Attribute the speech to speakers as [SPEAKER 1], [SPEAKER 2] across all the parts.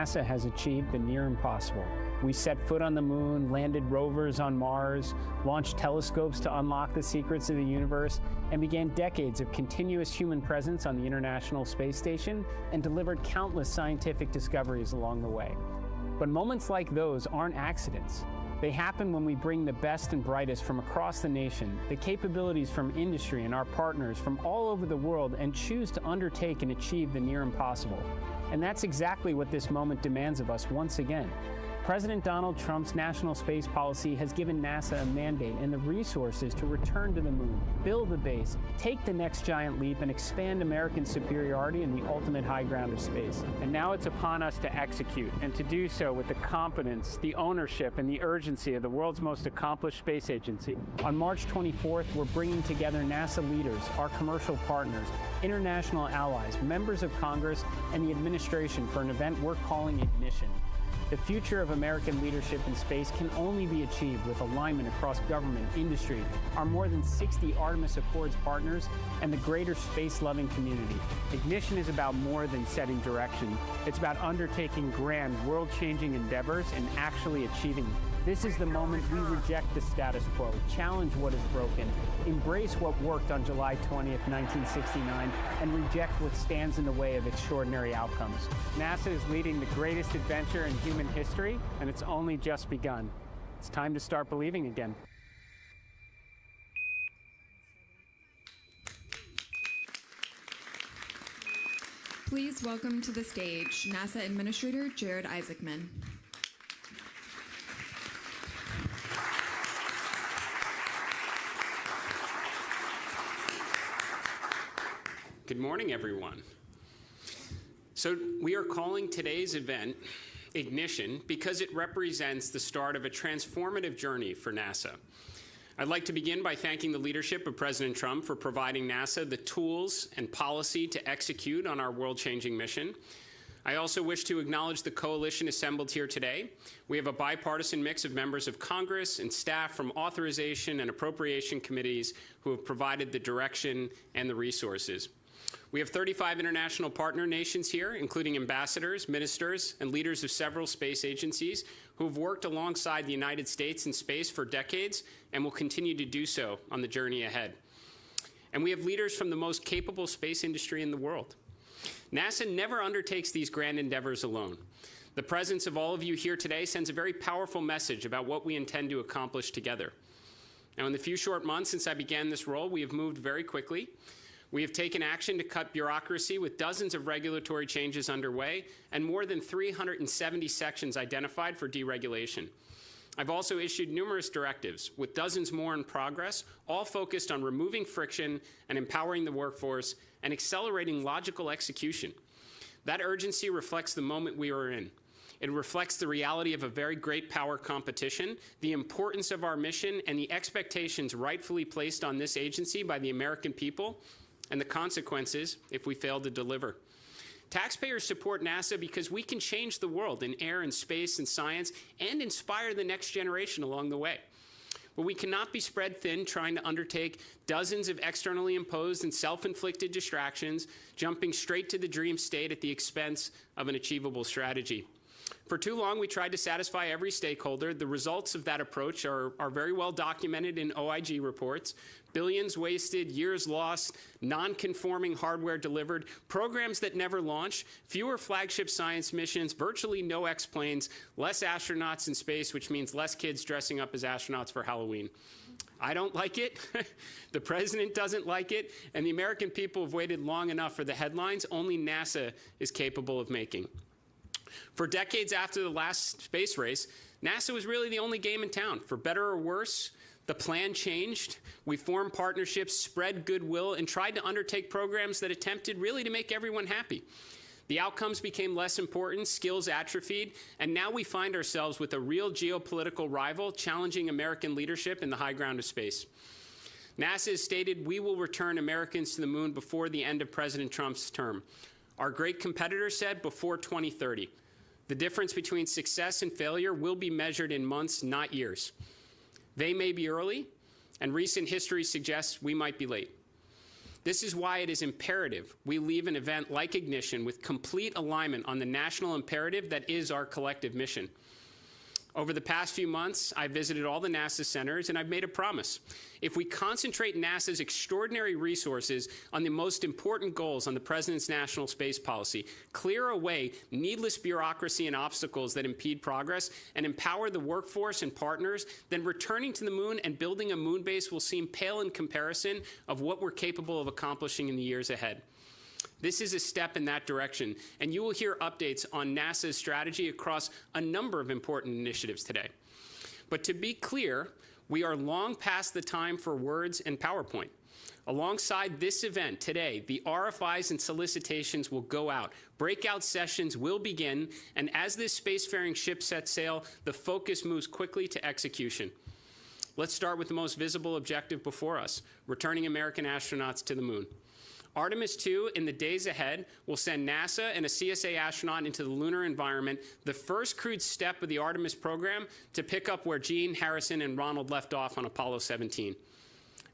[SPEAKER 1] NASA has achieved the near impossible. We set foot on the moon, landed rovers on Mars, launched telescopes to unlock the secrets of the universe, and began decades of continuous human presence on the International Space Station and delivered countless scientific discoveries along the way. But moments like those aren't accidents. They happen when we bring the best and brightest from across the nation, the capabilities from industry and our partners from all over the world, and choose to undertake and achieve the near impossible. And that's exactly what this moment demands of us once again. President Donald Trump's national space policy has given NASA a mandate and the resources to return to the moon, build a base, take the next giant leap, and expand American superiority in the ultimate high ground of space. And now it's upon us to execute, and to do so with the competence, the ownership, and the urgency of the world's most accomplished space agency. On March 24th, we're bringing together NASA leaders, our commercial partners, international allies, members of Congress, and the administration for an event we're calling Ignition. The future of American leadership in space can only be achieved with alignment across government, industry, our more than 60 Artemis Accords partners, and the greater space-loving community. Ignition is about more than setting direction. It's about undertaking grand, world-changing endeavors and actually achieving them. This is the moment we reject the status quo, challenge what is broken, embrace what worked on July 20th, 1969, and reject what stands in the way of extraordinary outcomes. NASA is leading the greatest adventure in human history, and it's only just begun. It's time to start believing again.
[SPEAKER 2] Please welcome to the stage NASA Administrator Jared Isaacman.
[SPEAKER 3] Good morning, everyone. So we are calling today's event Ignition because it represents the start of a transformative journey for NASA. I'd like to begin by thanking the leadership of President Trump for providing NASA the tools and policy to execute on our world-changing mission. I also wish to acknowledge the coalition assembled here today. We have a bipartisan mix of members of Congress and staff from authorization and appropriation committees who have provided the direction and the resources. We have 35 international partner nations here, including ambassadors, ministers, and leaders of several space agencies who have worked alongside the United States in space for decades and will continue to do so on the journey ahead. And we have leaders from the most capable space industry in the world. NASA never undertakes these grand endeavors alone. The presence of all of you here today sends a very powerful message about what we intend to accomplish together. Now, in the few short months since I began this role, we have moved very quickly. We have taken action to cut bureaucracy with dozens of regulatory changes underway and more than 370 sections identified for deregulation. I've also issued numerous directives, with dozens more in progress, all focused on removing friction and empowering the workforce and accelerating logical execution. That urgency reflects the moment we are in. It reflects the reality of a very great power competition, the importance of our mission, and the expectations rightfully placed on this agency by the American people, and the consequences if we fail to deliver. Taxpayers support NASA because we can change the world in air and space and science and inspire the next generation along the way. But we cannot be spread thin trying to undertake dozens of externally imposed and self-inflicted distractions, jumping straight to the dream state at the expense of an achievable strategy. For too long, we tried to satisfy every stakeholder. The results of that approach are very well documented in OIG reports. Billions wasted, years lost, non-conforming hardware delivered, programs that never launched, fewer flagship science missions, virtually no X-planes, less astronauts in space, which means less kids dressing up as astronauts for Halloween. I don't like it, the president doesn't like it, and the American people have waited long enough for the headlines only NASA is capable of making. For decades after the last space race, NASA was really the only game in town. For better or worse, the plan changed. We formed partnerships, spread goodwill, and tried to undertake programs that attempted really to make everyone happy. The outcomes became less important, skills atrophied, and now we find ourselves with a real geopolitical rival challenging American leadership in the high ground of space. NASA has stated we will return Americans to the moon before the end of President Trump's term. Our great competitor said before 2030. The difference between success and failure will be measured in months, not years. They may be early, and recent history suggests we might be late. This is why it is imperative we leave an event like Ignition with complete alignment on the national imperative that is our collective mission. Over the past few months, I've visited all the NASA centers, and I've made a promise. If we concentrate NASA's extraordinary resources on the most important goals on the President's national space policy, clear away needless bureaucracy and obstacles that impede progress, and empower the workforce and partners, then returning to the moon and building a moon base will seem pale in comparison of what we're capable of accomplishing in the years ahead. This is a step in that direction, and you will hear updates on NASA's strategy across a number of important initiatives today. But to be clear, we are long past the time for words and PowerPoint. Alongside this event today, the RFIs and solicitations will go out. Breakout sessions will begin, and as this spacefaring ship sets sail, the focus moves quickly to execution. Let's start with the most visible objective before us, returning American astronauts to the moon. Artemis II, in the days ahead, will send NASA and a CSA astronaut into the lunar environment, the first crewed step of the Artemis program to pick up where Gene, Harrison, and Ronald left off on Apollo 17.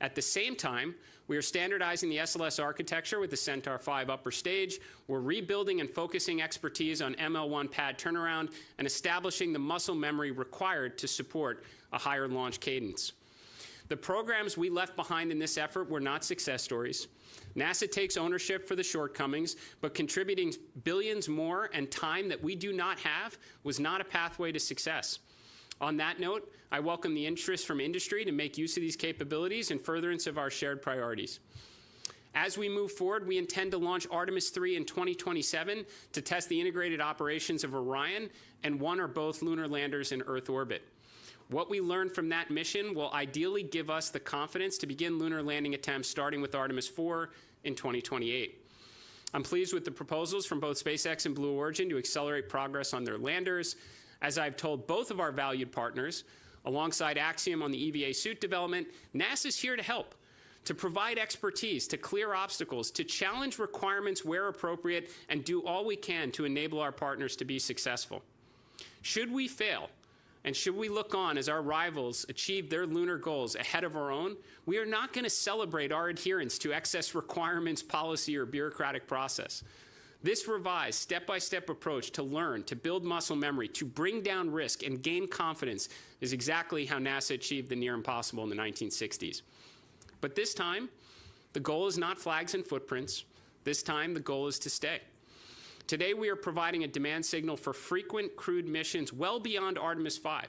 [SPEAKER 3] At the same time, we are standardizing the SLS architecture with the Centaur 5 upper stage. We're rebuilding and focusing expertise on ML1 pad turnaround and establishing the muscle memory required to support a higher launch cadence. The programs we left behind in this effort were not success stories. NASA takes ownership for the shortcomings, but contributing billions more and time that we do not have was not a pathway to success. On that note, I welcome the interest from industry to make use of these capabilities in furtherance of our shared priorities. As we move forward, we intend to launch Artemis III in 2027 to test the integrated operations of Orion and one or both lunar landers in Earth orbit. What we learn from that mission will ideally give us the confidence to begin lunar landing attempts starting with Artemis IV in 2028. I'm pleased with the proposals from both SpaceX and Blue Origin to accelerate progress on their landers. As I've told both of our valued partners, alongside Axiom on the EVA suit development, NASA's here to help, to provide expertise, to clear obstacles, to challenge requirements where appropriate, and do all we can to enable our partners to be successful. Should we fail, and should we look on as our rivals achieve their lunar goals ahead of our own, we are not going to celebrate our adherence to excess requirements, policy, or bureaucratic process. This revised, step-by-step approach to learn, to build muscle memory, to bring down risk, and gain confidence is exactly how NASA achieved the near impossible in the 1960s. But this time, the goal is not flags and footprints. This time, the goal is to stay. Today, we are providing a demand signal for frequent crewed missions well beyond Artemis V.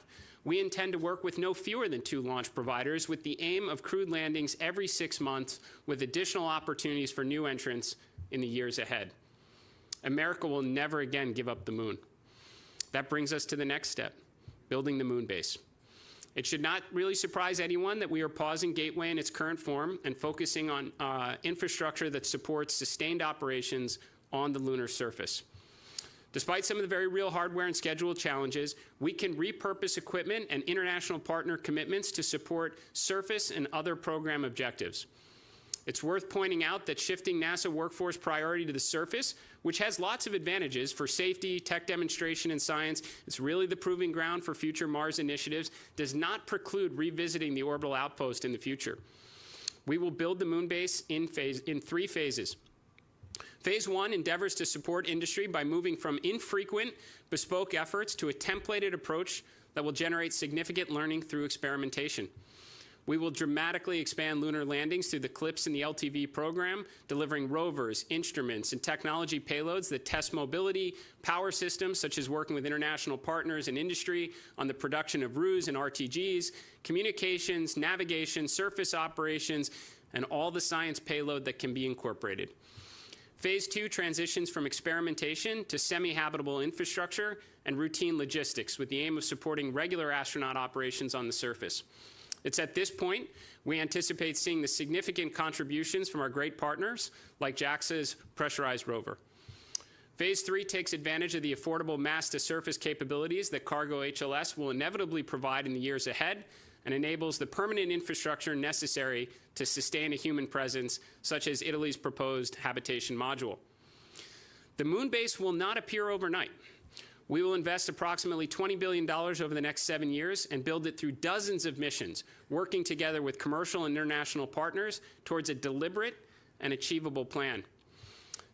[SPEAKER 3] We intend to work with no fewer than 2 launch providers with the aim of crewed landings every 6 months with additional opportunities for new entrants in the years ahead. America will never again give up the moon. That brings us to the next step, building the moon base. It should not really surprise anyone that we are pausing Gateway in its current form and focusing on infrastructure that supports sustained operations on the lunar surface. Despite some of the very real hardware and schedule challenges, we can repurpose equipment and international partner commitments to support surface and other program objectives. It's worth pointing out that shifting NASA workforce priority to the surface, which has lots of advantages for safety, tech demonstration, and science, it's really the proving ground for future Mars initiatives, does not preclude revisiting the orbital outpost in the future. We will build the moon base in 3 phases. Phase 1 endeavors to support industry by moving from infrequent, bespoke efforts to a templated approach that will generate significant learning through experimentation. We will dramatically expand lunar landings through the CLIPS and the LTV program, delivering rovers, instruments, and technology payloads that test mobility, power systems, such as working with international partners and industry on the production of RUs and RTGs, communications, navigation, surface operations, and all the science payload that can be incorporated. Phase 2 transitions from experimentation to semi-habitable infrastructure and routine logistics with the aim of supporting regular astronaut operations on the surface. It's at this point we anticipate seeing the significant contributions from our great partners like JAXA's pressurized rover. Phase 3 takes advantage of the affordable mass-to-surface capabilities that cargo HLS will inevitably provide in the years ahead and enables the permanent infrastructure necessary to sustain a human presence, such as Italy's proposed habitation module. The moon base will not appear overnight. We will invest approximately $20 billion over the next 7 years and build it through dozens of missions, working together with commercial and international partners towards a deliberate and achievable plan.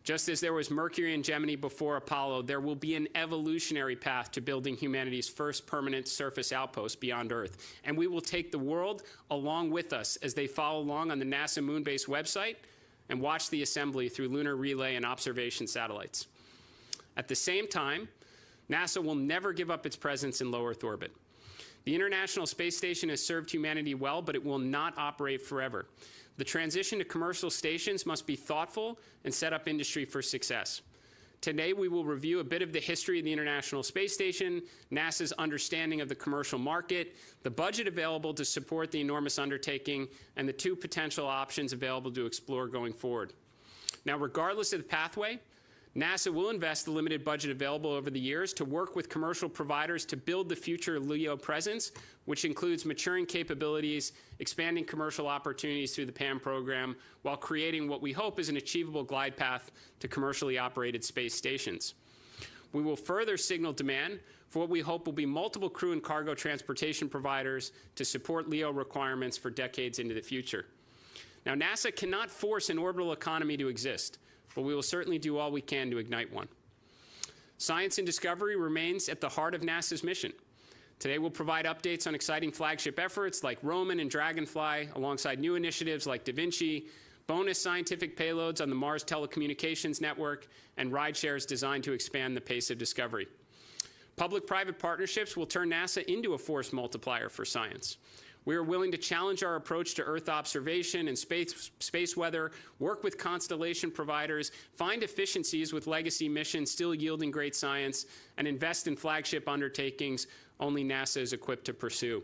[SPEAKER 3] Just as there was Mercury and Gemini before Apollo, there will be an evolutionary path to building humanity's first permanent surface outpost beyond Earth. And we will take the world along with us as they follow along on the NASA Moon Base website and watch the assembly through lunar relay and observation satellites. At the same time, NASA will never give up its presence in low Earth orbit. The International Space Station has served humanity well, but it will not operate forever. The transition to commercial stations must be thoughtful and set up industry for success. Today, we will review a bit of the history of the International Space Station, NASA's understanding of the commercial market, the budget available to support the enormous undertaking, and the two potential options available to explore going forward. Now, regardless of the pathway, NASA will invest the limited budget available over the years to work with commercial providers to build the future LEO presence, which includes maturing capabilities, expanding commercial opportunities through the PAM program, while creating what we hope is an achievable glide path to commercially operated space stations. We will further signal demand for what we hope will be multiple crew and cargo transportation providers to support LEO requirements for decades into the future. Now, NASA cannot force an orbital economy to exist, but we will certainly do all we can to ignite one. Science and discovery remains at the heart of NASA's mission. Today we'll provide updates on exciting flagship efforts like Roman and Dragonfly, alongside new initiatives like Da Vinci, bonus scientific payloads on the Mars Telecommunications Network, and rideshares designed to expand the pace of discovery. Public-private partnerships will turn NASA into a force multiplier for science. We are willing to challenge our approach to Earth observation and space weather, work with constellation providers, find efficiencies with legacy missions still yielding great science, and invest in flagship undertakings only NASA is equipped to pursue.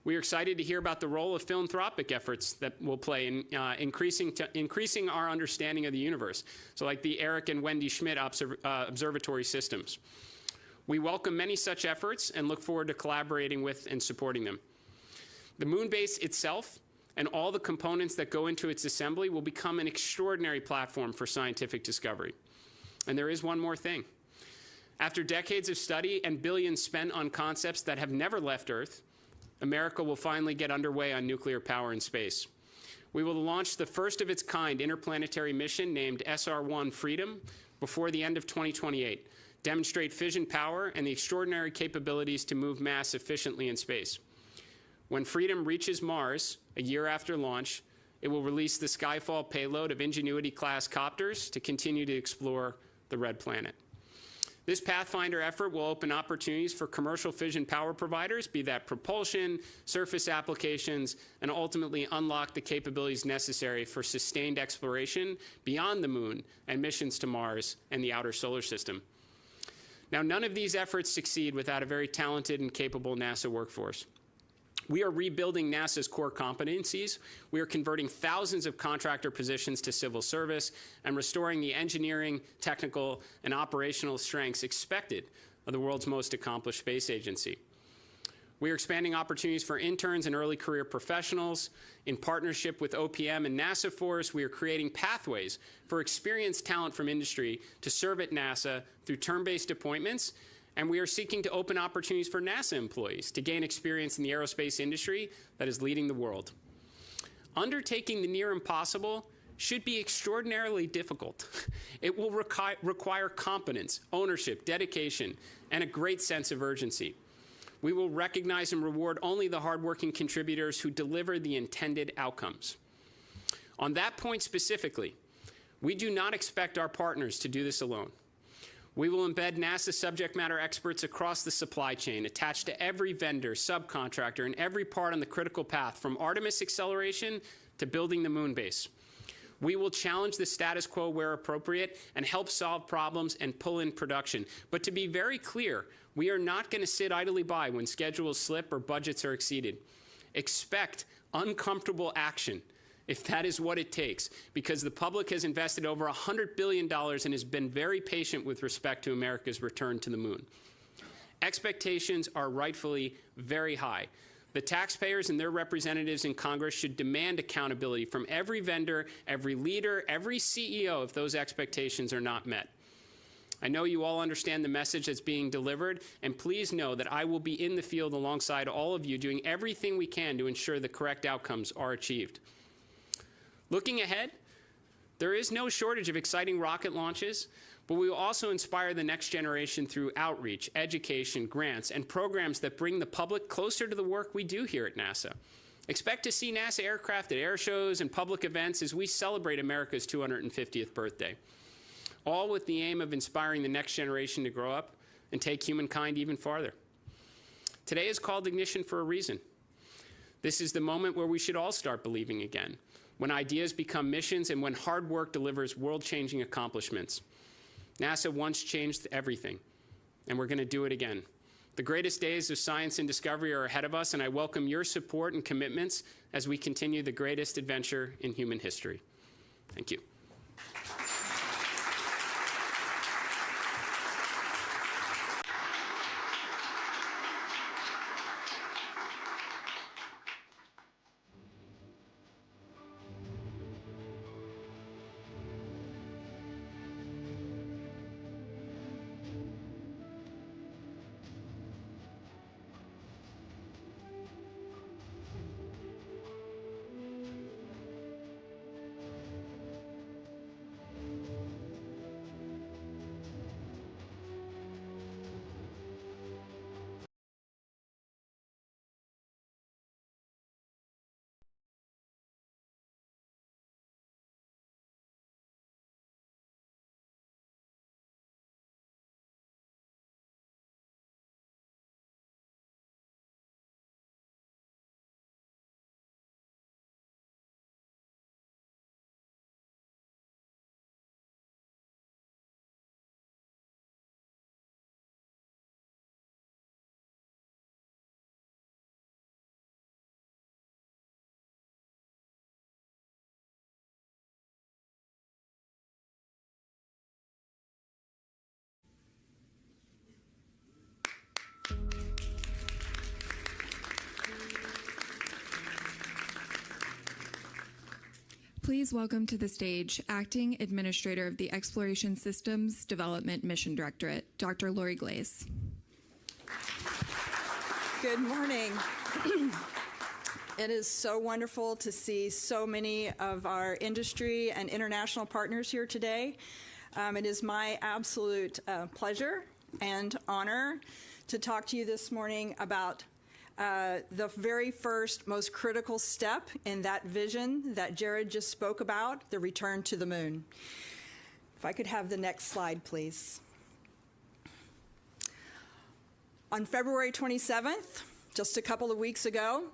[SPEAKER 3] We are excited to hear about the role of philanthropic efforts that will play in increasing our understanding of the universe, so like the Eric and Wendy Schmidt observatory systems. We welcome many such efforts and look forward to collaborating with and supporting them. The moon base itself and all the components that go into its assembly will become an extraordinary platform for scientific discovery. And there is one more thing. After decades of study and billions spent on concepts that have never left Earth, America will finally get underway on nuclear power in space. We will launch the first of its kind interplanetary mission named SR-1 Freedom before the end of 2028, demonstrate fission power and the extraordinary capabilities to move mass efficiently in space. When Freedom reaches Mars, a year after launch, it will release the Skyfall payload of Ingenuity-class copters to continue to explore the Red Planet. This Pathfinder effort will open opportunities for commercial fission power providers, be that propulsion, surface applications, and ultimately unlock the capabilities necessary for sustained exploration beyond the moon and missions to Mars and the outer solar system. Now, none of these efforts succeed without a very talented and capable NASA workforce. We are rebuilding NASA's core competencies. We are converting thousands of contractor positions to civil service and restoring the engineering, technical, and operational strengths expected of the world's most accomplished space agency. We are expanding opportunities for interns and early career professionals. In partnership with OPM and NASA Force, we are creating pathways for experienced talent from industry to serve at NASA through term-based appointments. And we are seeking to open opportunities for NASA employees to gain experience in the aerospace industry that is leading the world. Undertaking the near impossible should be extraordinarily difficult. It will require competence, ownership, dedication, and a great sense of urgency. We will recognize and reward only the hardworking contributors who deliver the intended outcomes. On that point specifically, we do not expect our partners to do this alone. We will embed NASA subject matter experts across the supply chain, attached to every vendor, subcontractor, and every part on the critical path, from Artemis acceleration to building the moon base. We will challenge the status quo where appropriate and help solve problems and pull in production. But to be very clear, we are not going to sit idly by when schedules slip or budgets are exceeded. Expect uncomfortable action, if that is what it takes, because the public has invested over $100 billion and has been very patient with respect to America's return to the moon. Expectations are rightfully very high. The taxpayers and their representatives in Congress should demand accountability from every vendor, every leader, every CEO if those expectations are not met. I know you all understand the message that's being delivered, and please know that I will be in the field alongside all of you, doing everything we can to ensure the correct outcomes are achieved. Looking ahead, There is no shortage of exciting rocket launches, but we will also inspire the next generation through outreach, education, grants, and programs that bring the public closer to the work we do here at NASA. Expect to see NASA aircraft at air shows and public events as we celebrate America's 250th birthday, all with the aim of inspiring the next generation to grow up and take humankind even farther. Today is called Ignition for a reason. This is the moment where we should all start believing again, when ideas become missions and when hard work delivers world-changing accomplishments. NASA once changed everything, and we're going to do it again. The greatest days of science and discovery are ahead of us, and I welcome your support and commitments as we continue the greatest adventure in human history. Thank you.
[SPEAKER 2] Please welcome to the stage Acting Administrator of the Exploration Systems Development Mission Directorate, Dr. Lori Glaze.
[SPEAKER 4] Good morning. It is so wonderful to see so many of our industry and international partners here today. It is my absolute pleasure and honor to talk to you this morning about the very first, most critical step in that vision that Jared just spoke about, the return to the moon. If I could have the next slide, please. On February 27th, just a couple of weeks ago,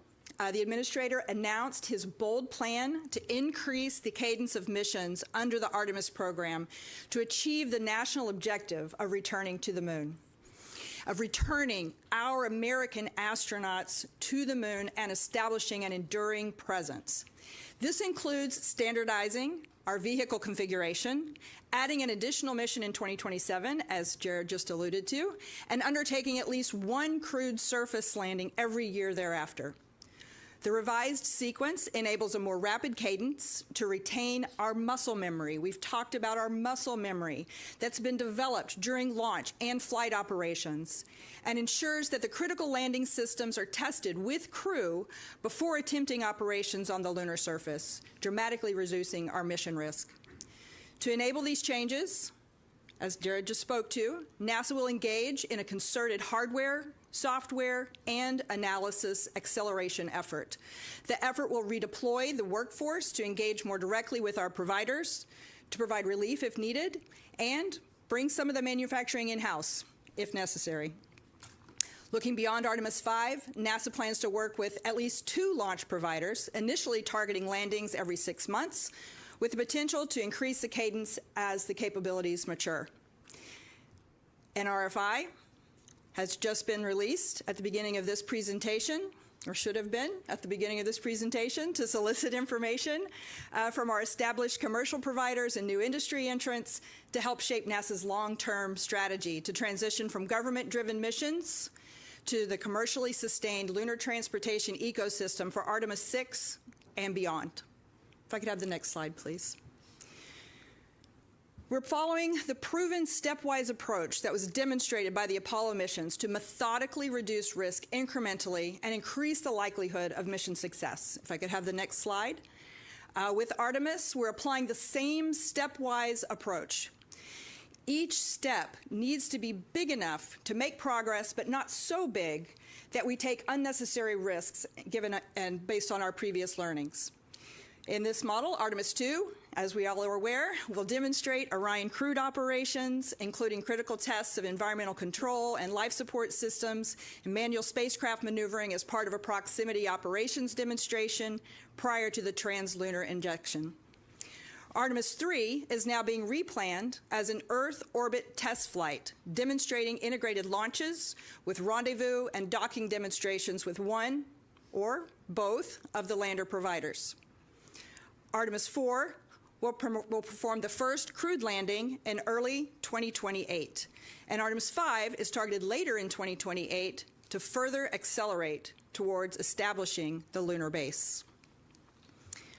[SPEAKER 4] the administrator announced his bold plan to increase the cadence of missions under the Artemis program to achieve the national objective of returning to the moon, of returning our American astronauts to the moon and establishing an enduring presence. This includes standardizing our vehicle configuration, adding an additional mission in 2027, as Jared just alluded to, and undertaking at least one crewed surface landing every year thereafter. The revised sequence enables a more rapid cadence to retain our muscle memory. We've talked about our muscle memory that's been developed during launch and flight operations, and ensures that the critical landing systems are tested with crew before attempting operations on the lunar surface, dramatically reducing our mission risk. To enable these changes, as Jared just spoke to, NASA will engage in a concerted hardware, software, and analysis acceleration effort. The effort will redeploy the workforce to engage more directly with our providers, to provide relief if needed, and bring some of the manufacturing in-house if necessary. Looking beyond Artemis 5, NASA plans to work with at least 2 launch providers, initially targeting landings every 6 months, with the potential to increase the cadence as the capabilities mature. An RFI has just been released at the beginning of this presentation, or should have been at the beginning of this presentation, to solicit information from our established commercial providers and new industry entrants to help shape NASA's long-term strategy to transition from government-driven missions to the commercially sustained lunar transportation ecosystem for Artemis 6 and beyond. If I could have the next slide, please. We're following the proven stepwise approach that was demonstrated by the Apollo missions to methodically reduce risk incrementally and increase the likelihood of mission success. If I could have the next slide. With Artemis, we're applying the same stepwise approach. Each step needs to be big enough to make progress, but not so big that we take unnecessary risks given and based on our previous learnings. In this model, Artemis 2, as we all are aware, will demonstrate Orion crewed operations, including critical tests of environmental control and life support systems, and manual spacecraft maneuvering as part of a proximity operations demonstration prior to the translunar injection. Artemis 3 is now being replanned as an Earth orbit test flight, demonstrating integrated launches with rendezvous and docking demonstrations with one or both of the lander providers. Artemis 4 will perform the first crewed landing in early 2028, and Artemis 5 is targeted later in 2028 to further accelerate towards establishing the lunar base.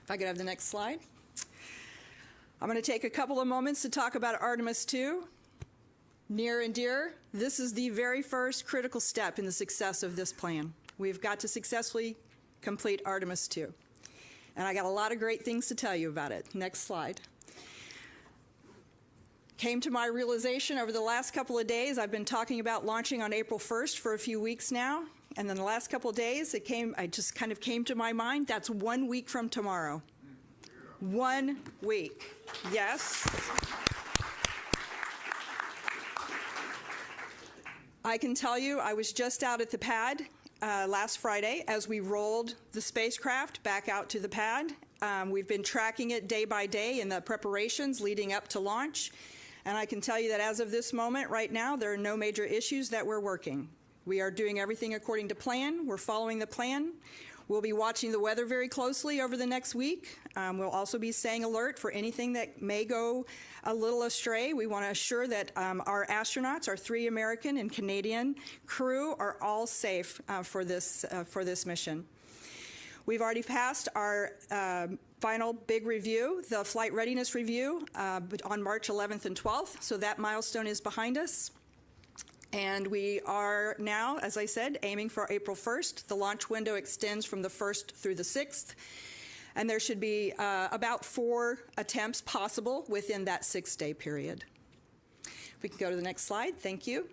[SPEAKER 4] If I could have the next slide. I'm going to take a couple of moments to talk about Artemis 2. Near and dear, this is the very first critical step in the success of this plan. We've got to successfully complete Artemis 2. And I got a lot of great things to tell you about it. Next slide. Came to my realization over the last couple of days. I've been talking about launching on April 1st for a few weeks now. And then the last couple of days, I just kind of came to my mind, that's 1 week from tomorrow. 1 week. Yes. I can tell you, I was just out at the pad last Friday as we rolled the spacecraft back out to the pad. We've been tracking it day by day in the preparations leading up to launch. And I can tell you that as of this moment right now, there are no major issues that we're working. We are doing everything according to plan. We're following the plan. We'll be watching the weather very closely over the next week. We'll also be staying alert for anything that may go a little astray. We want to assure that our astronauts, our 3 American and Canadian crew, are all safe for this mission. We've already passed our final big review, the flight readiness review, on March 11th and 12th, so that milestone is behind us. And we are now, as I said, aiming for April 1st. The launch window extends from the 1st through the 6th. And there should be about 4 attempts possible within that 6-day period. If we can go to the next slide, thank you.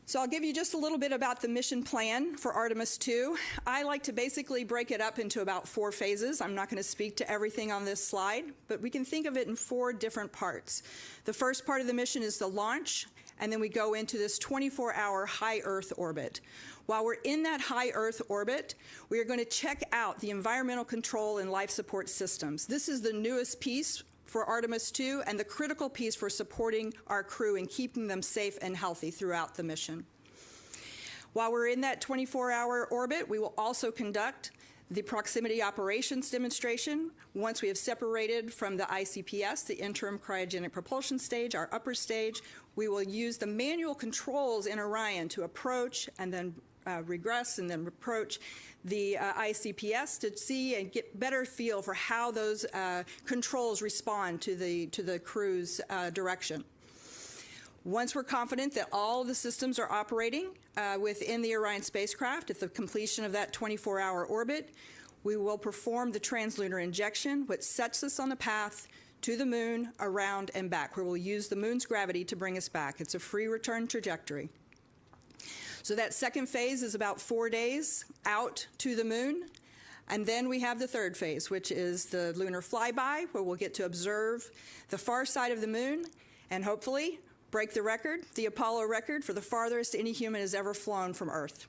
[SPEAKER 4] So I'll give you just a little bit about the mission plan for Artemis 2. I like to basically break it up into about 4 phases. I'm not going to speak to everything on this slide, but we can think of it in 4 different parts. The first part of the mission is the launch, and then we go into this 24-hour high Earth orbit. While we're in that high Earth orbit, we are going to check out the environmental control and life support systems. This is the newest piece for Artemis 2 and the critical piece for supporting our crew and keeping them safe and healthy throughout the mission. While we're in that 24-hour orbit, we will also conduct the proximity operations demonstration. Once we have separated from the ICPS, the interim cryogenic propulsion stage, our upper stage, we will use the manual controls in Orion to approach and then regress and then approach the ICPS to see and get better feel for how those controls respond to the crew's direction. Once we're confident that all of the systems are operating within the Orion spacecraft at the completion of that 24-hour orbit, we will perform the translunar injection, which sets us on the path to the moon, around, and back, where we'll use the moon's gravity to bring us back. It's a free return trajectory. So that second phase is about 4 days out to the moon. And then we have the third phase, which is the lunar flyby, where we'll get to observe the far side of the moon and hopefully break the record, the Apollo record, for the farthest any human has ever flown from Earth.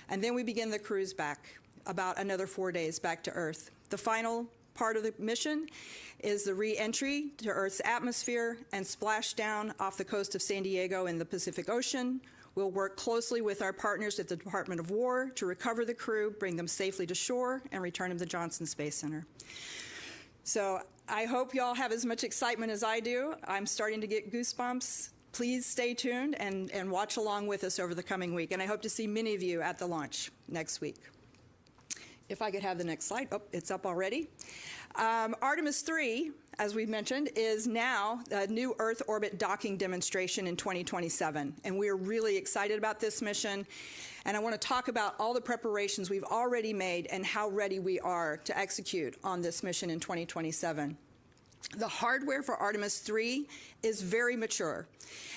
[SPEAKER 4] And then we begin the cruise back, about another 4 days back to Earth. The final part of the mission is the re-entry to Earth's atmosphere and splashdown off the coast of San Diego in the Pacific Ocean. We'll work closely with our partners at the Department of War to recover the crew, bring them safely to shore, and return them to Johnson Space Center. So I hope you all have as much excitement as I do. I'm starting to get goosebumps. Please stay tuned and watch along with us over the coming week. And I hope to see many of you at the launch next week. If I could have the next slide. Oh, it's up already. Artemis 3, as we've mentioned, is now a new Earth orbit docking demonstration in 2027. And we're really excited about this mission. And I want to talk about all the preparations we've already made and how ready we are to execute on this mission in 2027. The hardware for Artemis 3 is very mature,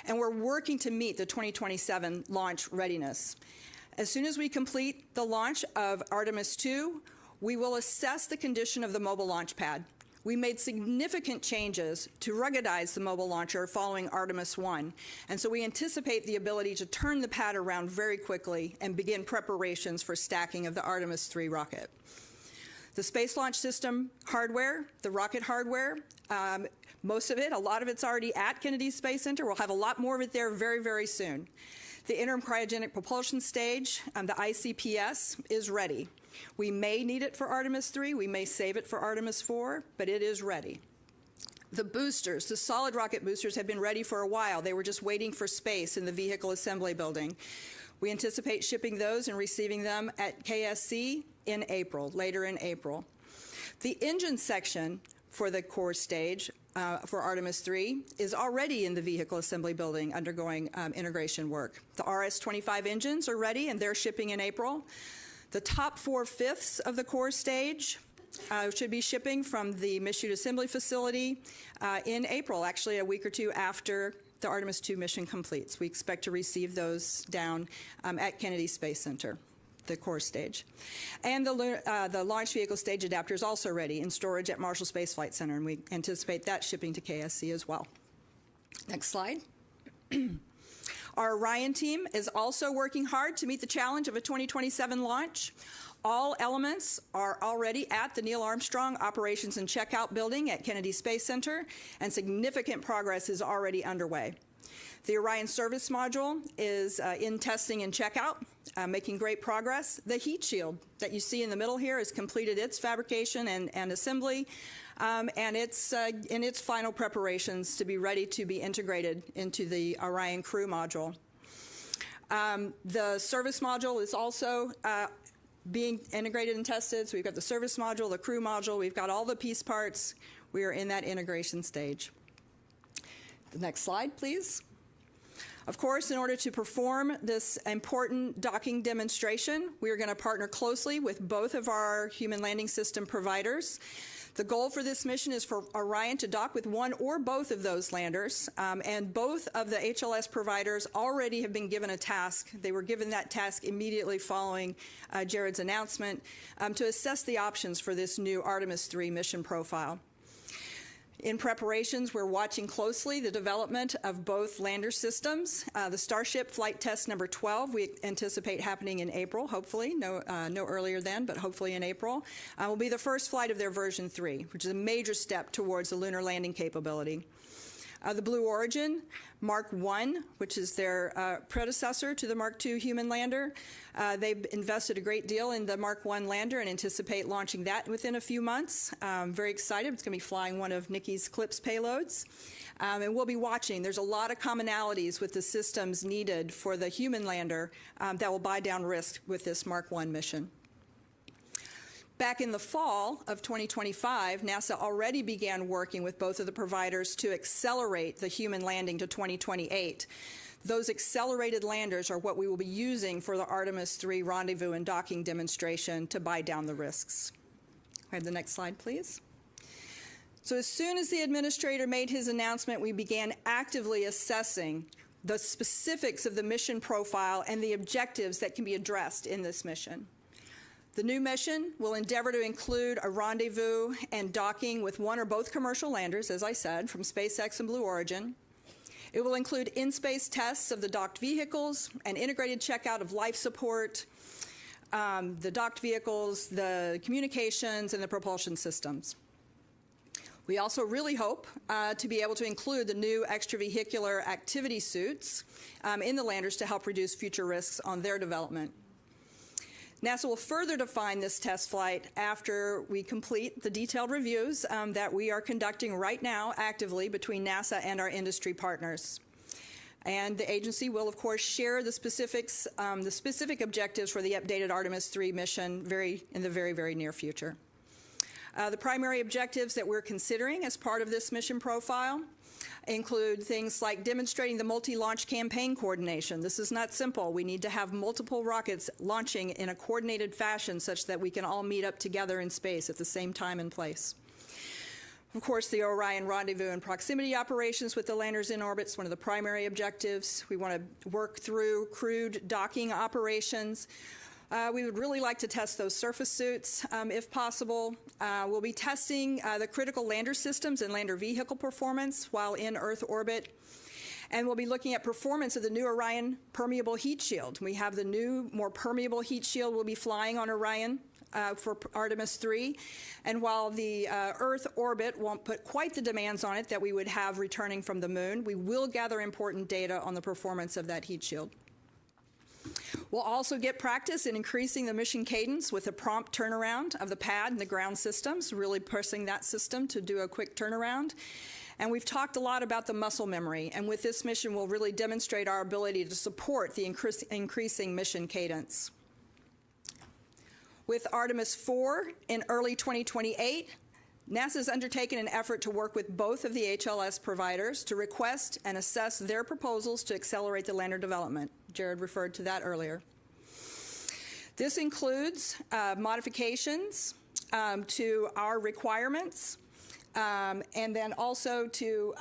[SPEAKER 4] and we're working to meet the 2027 launch readiness. As soon as we complete the launch of Artemis 2, we will assess the condition of the mobile launch pad. We made significant changes to ruggedize the mobile launcher following Artemis 1, and so we anticipate the ability to turn the pad around very quickly and begin preparations for stacking of the Artemis 3 rocket. The Space Launch System hardware, the rocket hardware, most of it, a lot of it's already at Kennedy Space Center. We'll have a lot more of it there very, very soon. The Interim Cryogenic Propulsion Stage, the ICPS, is ready. We may need it for Artemis 3, we may save it for Artemis 4, but it is ready. The boosters, the solid rocket boosters, have been ready for a while. They were just waiting for space in the vehicle assembly building. We anticipate shipping those and receiving them at KSC in April, later in April. The engine section for the core stage for Artemis 3 is already in the vehicle assembly building undergoing integration work. The RS-25 engines are ready and they're shipping in April. The top 4/5 of the core stage should be shipping from the Michoud Assembly Facility in April, actually a week or two after the Artemis 2 mission completes. We expect to receive those down at Kennedy Space Center, the core stage. And the launch vehicle stage adapter is also ready in storage at Marshall Space Flight Center, and we anticipate that shipping to KSC as well. Next slide. Our Orion team is also working hard to meet the challenge of a 2027 launch. All elements are already at the Neil Armstrong Operations and Checkout Building at Kennedy Space Center, and significant progress is already underway. The Orion service module is in testing and checkout, making great progress. The heat shield that you see in the middle here has completed its fabrication and assembly, and it's in its final preparations to be ready to be integrated into the Orion crew module. The service module is also being integrated and tested. So we've got the service module, the crew module, we've got all the piece parts. We are in that integration stage. The next slide, please. Of course, in order to perform this important docking demonstration, we are going to partner closely with both of our human landing system providers. The goal for this mission is for Orion to dock with one or both of those landers, and both of the HLS providers already have been given a task. They were given that task immediately following Jared's announcement to assess the options for this new Artemis 3 mission profile. In preparations, we're watching closely the development of both lander systems. The Starship Flight Test number 12, we anticipate happening in April, hopefully, no earlier than, but hopefully in April, will be the first flight of their version 3, which is a major step towards the lunar landing capability. The Blue Origin Mark 1, which is their predecessor to the Mark 2 human lander. They've invested a great deal in the Mark 1 lander and anticipate launching that within a few months. Very excited. It's going to be flying one of Nikki's CLIPS payloads. And we'll be watching. There's a lot of commonalities with the systems needed for the human lander that will buy down risk with this Mark 1 mission. Back in the fall of 2025, NASA already began working with both of the providers to accelerate the human landing to 2028. Those accelerated landers are what we will be using for the Artemis 3 rendezvous and docking demonstration to buy down the risks. Have the next slide, please. So as soon as the administrator made his announcement, we began actively assessing the specifics of the mission profile and the objectives that can be addressed in this mission. The new mission will endeavor to include a rendezvous and docking with one or both commercial landers, as I said, from SpaceX and Blue Origin. It will include in-space tests of the docked vehicles, an integrated checkout of life support, the docked vehicles, the communications, and the propulsion systems. We also really hope to be able to include the new extravehicular activity suits in the landers to help reduce future risks on their development. NASA will further define this test flight after we complete the detailed reviews that we are conducting right now actively between NASA and our industry partners. And the agency will, of course, share the specifics, the specific objectives for the updated Artemis III mission in the very, very near future. The primary objectives that we're considering as part of this mission profile include things like demonstrating the multi-launch campaign coordination. This is not simple. We need to have multiple rockets launching in a coordinated fashion such that we can all meet up together in space at the same time and place. Of course, the Orion rendezvous and proximity operations with the landers in orbit is one of the primary objectives. We want to work through crewed docking operations. We would really like to test those surface suits if possible. We'll be testing the critical lander systems and lander vehicle performance while in Earth orbit. And we'll be looking at performance of the new Orion permeable heat shield. We have the new, more permeable heat shield we'll be flying on Orion for Artemis III. And while the Earth orbit won't put quite the demands on it that we would have returning from the moon, we will gather important data on the performance of that heat shield. We'll also get practice in increasing the mission cadence with a prompt turnaround of the pad and the ground systems, really pressing that system to do a quick turnaround. And we've talked a lot about the muscle memory, and with this mission we'll really demonstrate our ability to support the increasing mission cadence. With Artemis IV in early 2028, NASA has undertaken an effort to work with both of the HLS providers to request and assess their proposals to accelerate the lander development. Jared referred to that earlier. This includes modifications to our requirements and then also to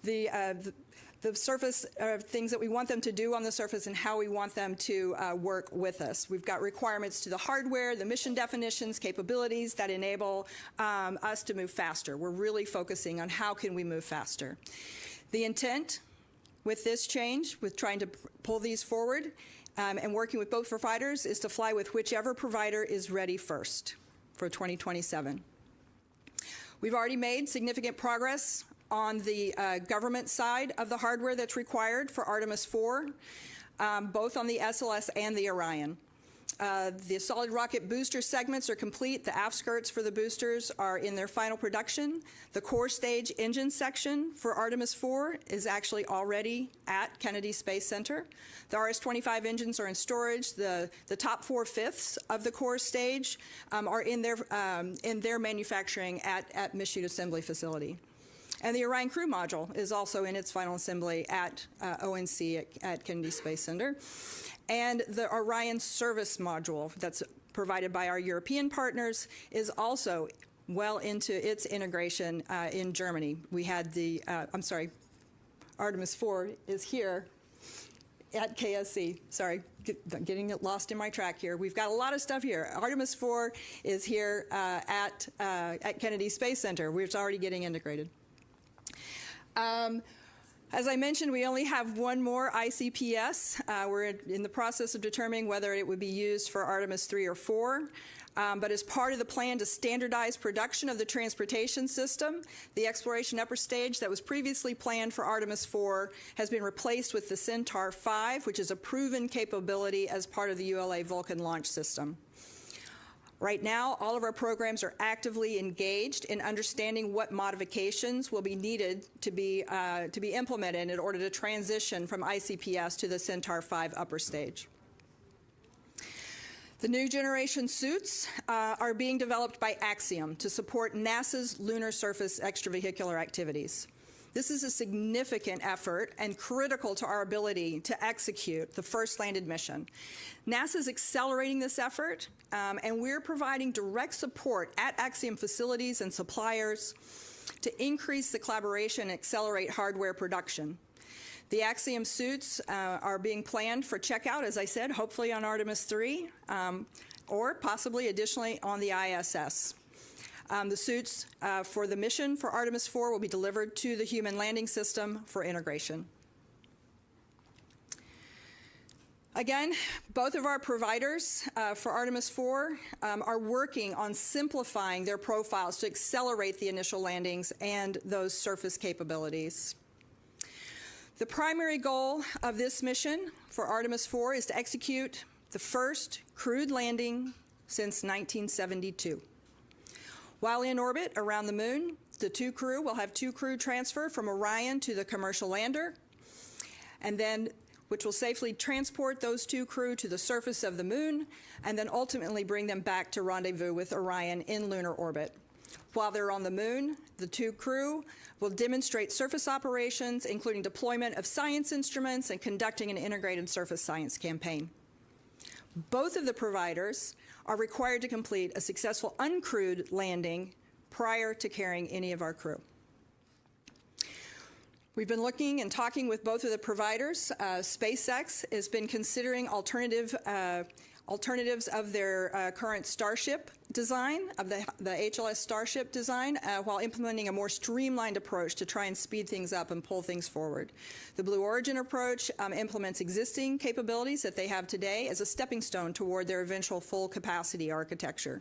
[SPEAKER 4] the surface things that we want them to do on the surface and how we want them to work with us. We've got requirements to the hardware, the mission definitions, capabilities that enable us to move faster. We're really focusing on how can we move faster. The intent with this change, with trying to pull these forward and working with both providers, is to fly with whichever provider is ready first for 2027. We've already made significant progress on the government side of the hardware that's required for Artemis IV, both on the SLS and the Orion. The solid rocket booster segments are complete. The aft skirts for the boosters are in their final production. The core stage engine section for Artemis IV is actually already at Kennedy Space Center. The RS-25 engines are in storage. The top 4/5 of the core stage are in their manufacturing at Michoud Assembly Facility. And the Orion Crew Module is also in its final assembly at ONC at Kennedy Space Center. And the Orion Service Module that's provided by our European partners is also well into its integration in Germany. We had the, Artemis IV is here at KSC. Sorry, getting lost in my track here. We've got a lot of stuff here. Artemis IV is here at Kennedy Space Center. We're already getting integrated. As I mentioned, we only have one more ICPS. We're in the process of determining whether it would be used for Artemis III or IV. But as part of the plan to standardize production of the transportation system, the exploration upper stage that was previously planned for Artemis IV has been replaced with the Centaur V, which is a proven capability as part of the ULA Vulcan launch system. Right now, all of our programs are actively engaged in understanding what modifications will be needed to be implemented in order to transition from ICPS to the Centaur V upper stage. The new generation suits are being developed by Axiom to support NASA's lunar surface extravehicular activities. This is a significant effort and critical to our ability to execute the first landed mission. NASA is accelerating this effort, and we're providing direct support at Axiom facilities and suppliers to increase the collaboration and accelerate hardware production. The Axiom suits are being planned for checkout, as I said, hopefully on Artemis III, or possibly additionally on the ISS. The suits for the mission for Artemis IV will be delivered to the human landing system for integration. Again, both of our providers for Artemis IV are working on simplifying their profiles to accelerate the initial landings and those surface capabilities. The primary goal of this mission for Artemis IV is to execute the first crewed landing since 1972. While in orbit around the moon, the two crew will have two crew transfer from Orion to the commercial lander. and then which will safely transport those 2 crew to the surface of the moon, and then ultimately bring them back to rendezvous with Orion in lunar orbit. While they're on the moon, the 2 crew will demonstrate surface operations, including deployment of science instruments and conducting an integrated surface science campaign. Both of the providers are required to complete a successful uncrewed landing prior to carrying any of our crew. We've been looking and talking with both of the providers. SpaceX has been considering alternatives of their current Starship design, of the HLS Starship design, while implementing a more streamlined approach to try and speed things up and pull things forward. The Blue Origin approach implements existing capabilities that they have today as a stepping stone toward their eventual full capacity architecture.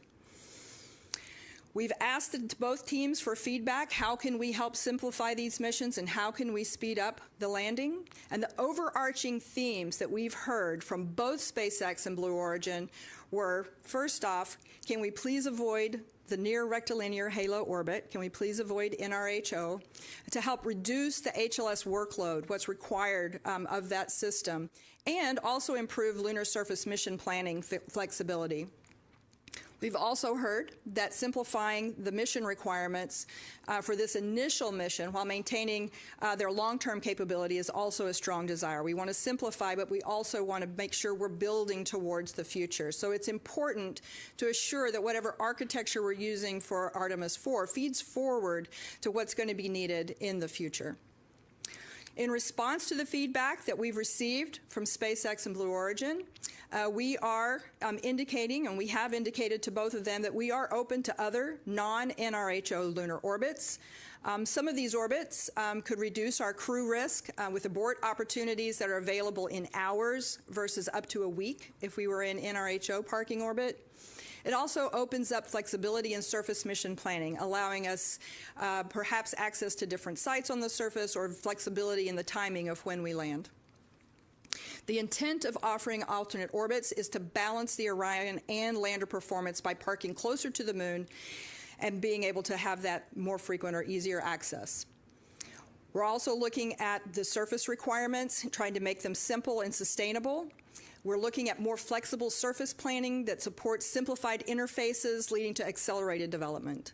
[SPEAKER 4] We've asked both teams for feedback. How can we help simplify these missions, and how can we speed up the landing? And the overarching themes that we've heard from both SpaceX and Blue Origin were, first off, can we please avoid the near rectilinear halo orbit? Can we please avoid NRHO to help reduce the HLS workload, what's required of that system, and also improve lunar surface mission planning flexibility? We've also heard that simplifying the mission requirements for this initial mission while maintaining their long-term capability is also a strong desire. We want to simplify, but we also want to make sure we're building towards the future. So it's important to assure that whatever architecture we're using for Artemis 4 feeds forward to what's going to be needed in the future. In response to the feedback that we've received from SpaceX and Blue Origin, we are indicating, and we have indicated to both of them, that we are open to other non-NRHO lunar orbits. Some of these orbits could reduce our crew risk with abort opportunities that are available in hours versus up to a week if we were in NRHO parking orbit. It also opens up flexibility in surface mission planning, allowing us perhaps access to different sites on the surface or flexibility in the timing of when we land. The intent of offering alternate orbits is to balance the Orion and lander performance by parking closer to the moon and being able to have that more frequent or easier access. We're also looking at the surface requirements, trying to make them simple and sustainable. We're looking at more flexible surface planning that supports simplified interfaces, leading to accelerated development.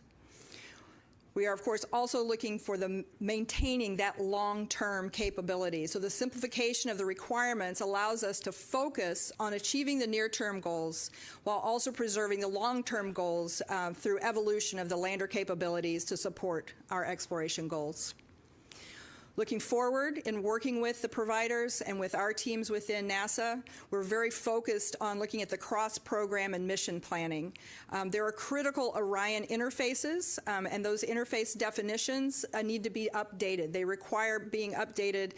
[SPEAKER 4] We are, of course, also looking for maintaining that long-term capability. So the simplification of the requirements allows us to focus on achieving the near-term goals while also preserving the long-term goals through evolution of the lander capabilities to support our exploration goals. Looking forward in working with the providers and with our teams within NASA, we're very focused on looking at the cross-program and mission planning. There are critical Orion interfaces, and those interface definitions need to be updated. They require being updated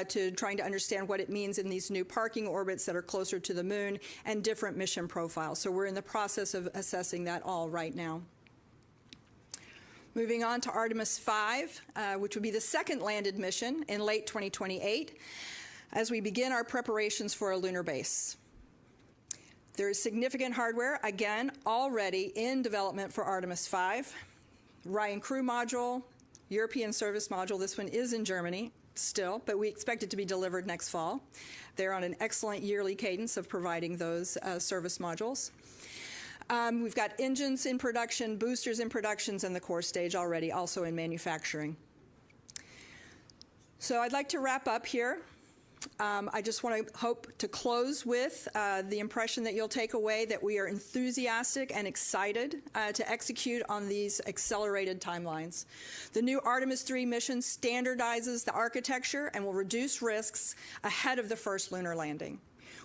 [SPEAKER 4] to trying to understand what it means in these new parking orbits that are closer to the moon and different mission profiles. So we're in the process of assessing that all right now. Moving on to Artemis 5, which would be the second landed mission in late 2028, as we begin our preparations for a lunar base. There is significant hardware, again, already in development for Artemis 5. Orion Crew Module, European Service Module, this one is in Germany still, but we expect it to be delivered next fall. They're on an excellent yearly cadence of providing those service modules. We've got engines in production, boosters in productions, and the core stage already also in manufacturing. So I'd like to wrap up here. I just want to hope to close with the impression that you'll take away that we are enthusiastic and excited to execute on these accelerated timelines. The new Artemis 3 mission standardizes the architecture and will reduce risks ahead of the first lunar landing.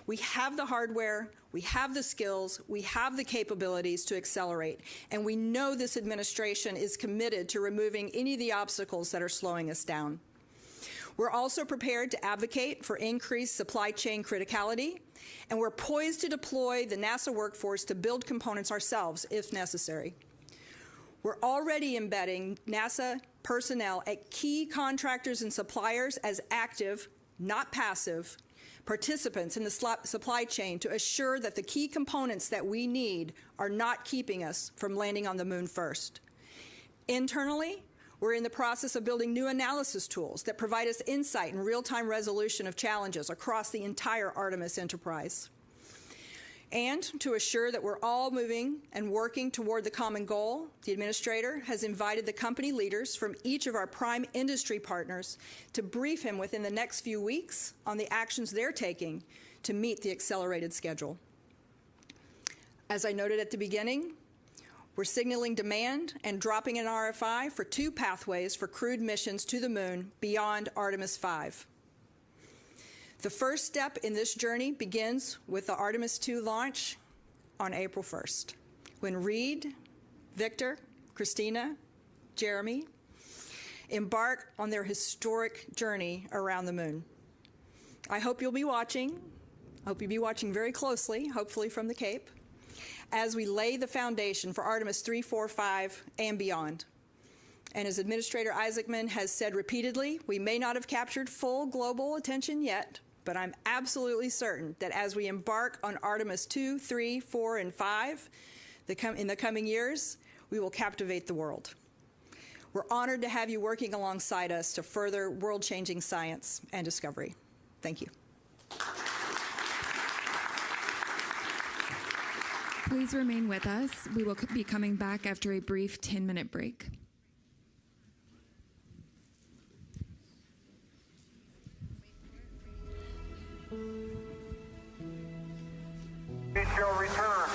[SPEAKER 4] We have the hardware, we have the skills, we have the capabilities to accelerate, and we know this administration is committed to removing any of the obstacles that are slowing us down. We're also prepared to advocate for increased supply chain criticality, and we're poised to deploy the NASA workforce to build components ourselves if necessary. We're already embedding NASA personnel at key contractors and suppliers as active, not passive, participants in the supply chain to assure that the key components that we need are not keeping us from landing on the moon first. Internally, We're in the process of building new analysis tools that provide us insight and real-time resolution of challenges across the entire Artemis enterprise. And to assure that we're all moving and working toward the common goal, the Administrator has invited the company leaders from each of our prime industry partners to brief him within the next few weeks on the actions they're taking to meet the accelerated schedule. As I noted at the beginning, we're signaling demand and dropping an RFI for 2 pathways for crewed missions to the moon beyond Artemis 5. The first step in this journey begins with the Artemis II launch on April 1st, when Reed, Victor, Christina, Jeremy embark on their historic journey around the moon. I hope you'll be watching. I hope you'll be watching very closely, hopefully from the Cape, as we lay the foundation for Artemis 3, 4, 5, and beyond. And as Administrator Isaacman has said repeatedly, we may not have captured full global attention yet, but I'm absolutely certain that as we embark on Artemis 2, 3, 4, and 5 in the coming years, we will captivate the world. We're honored to have you working alongside us to further world-changing science and discovery. Thank you.
[SPEAKER 2] Please remain with us. We will be coming back after a brief 10-minute break.
[SPEAKER 5] We shall return.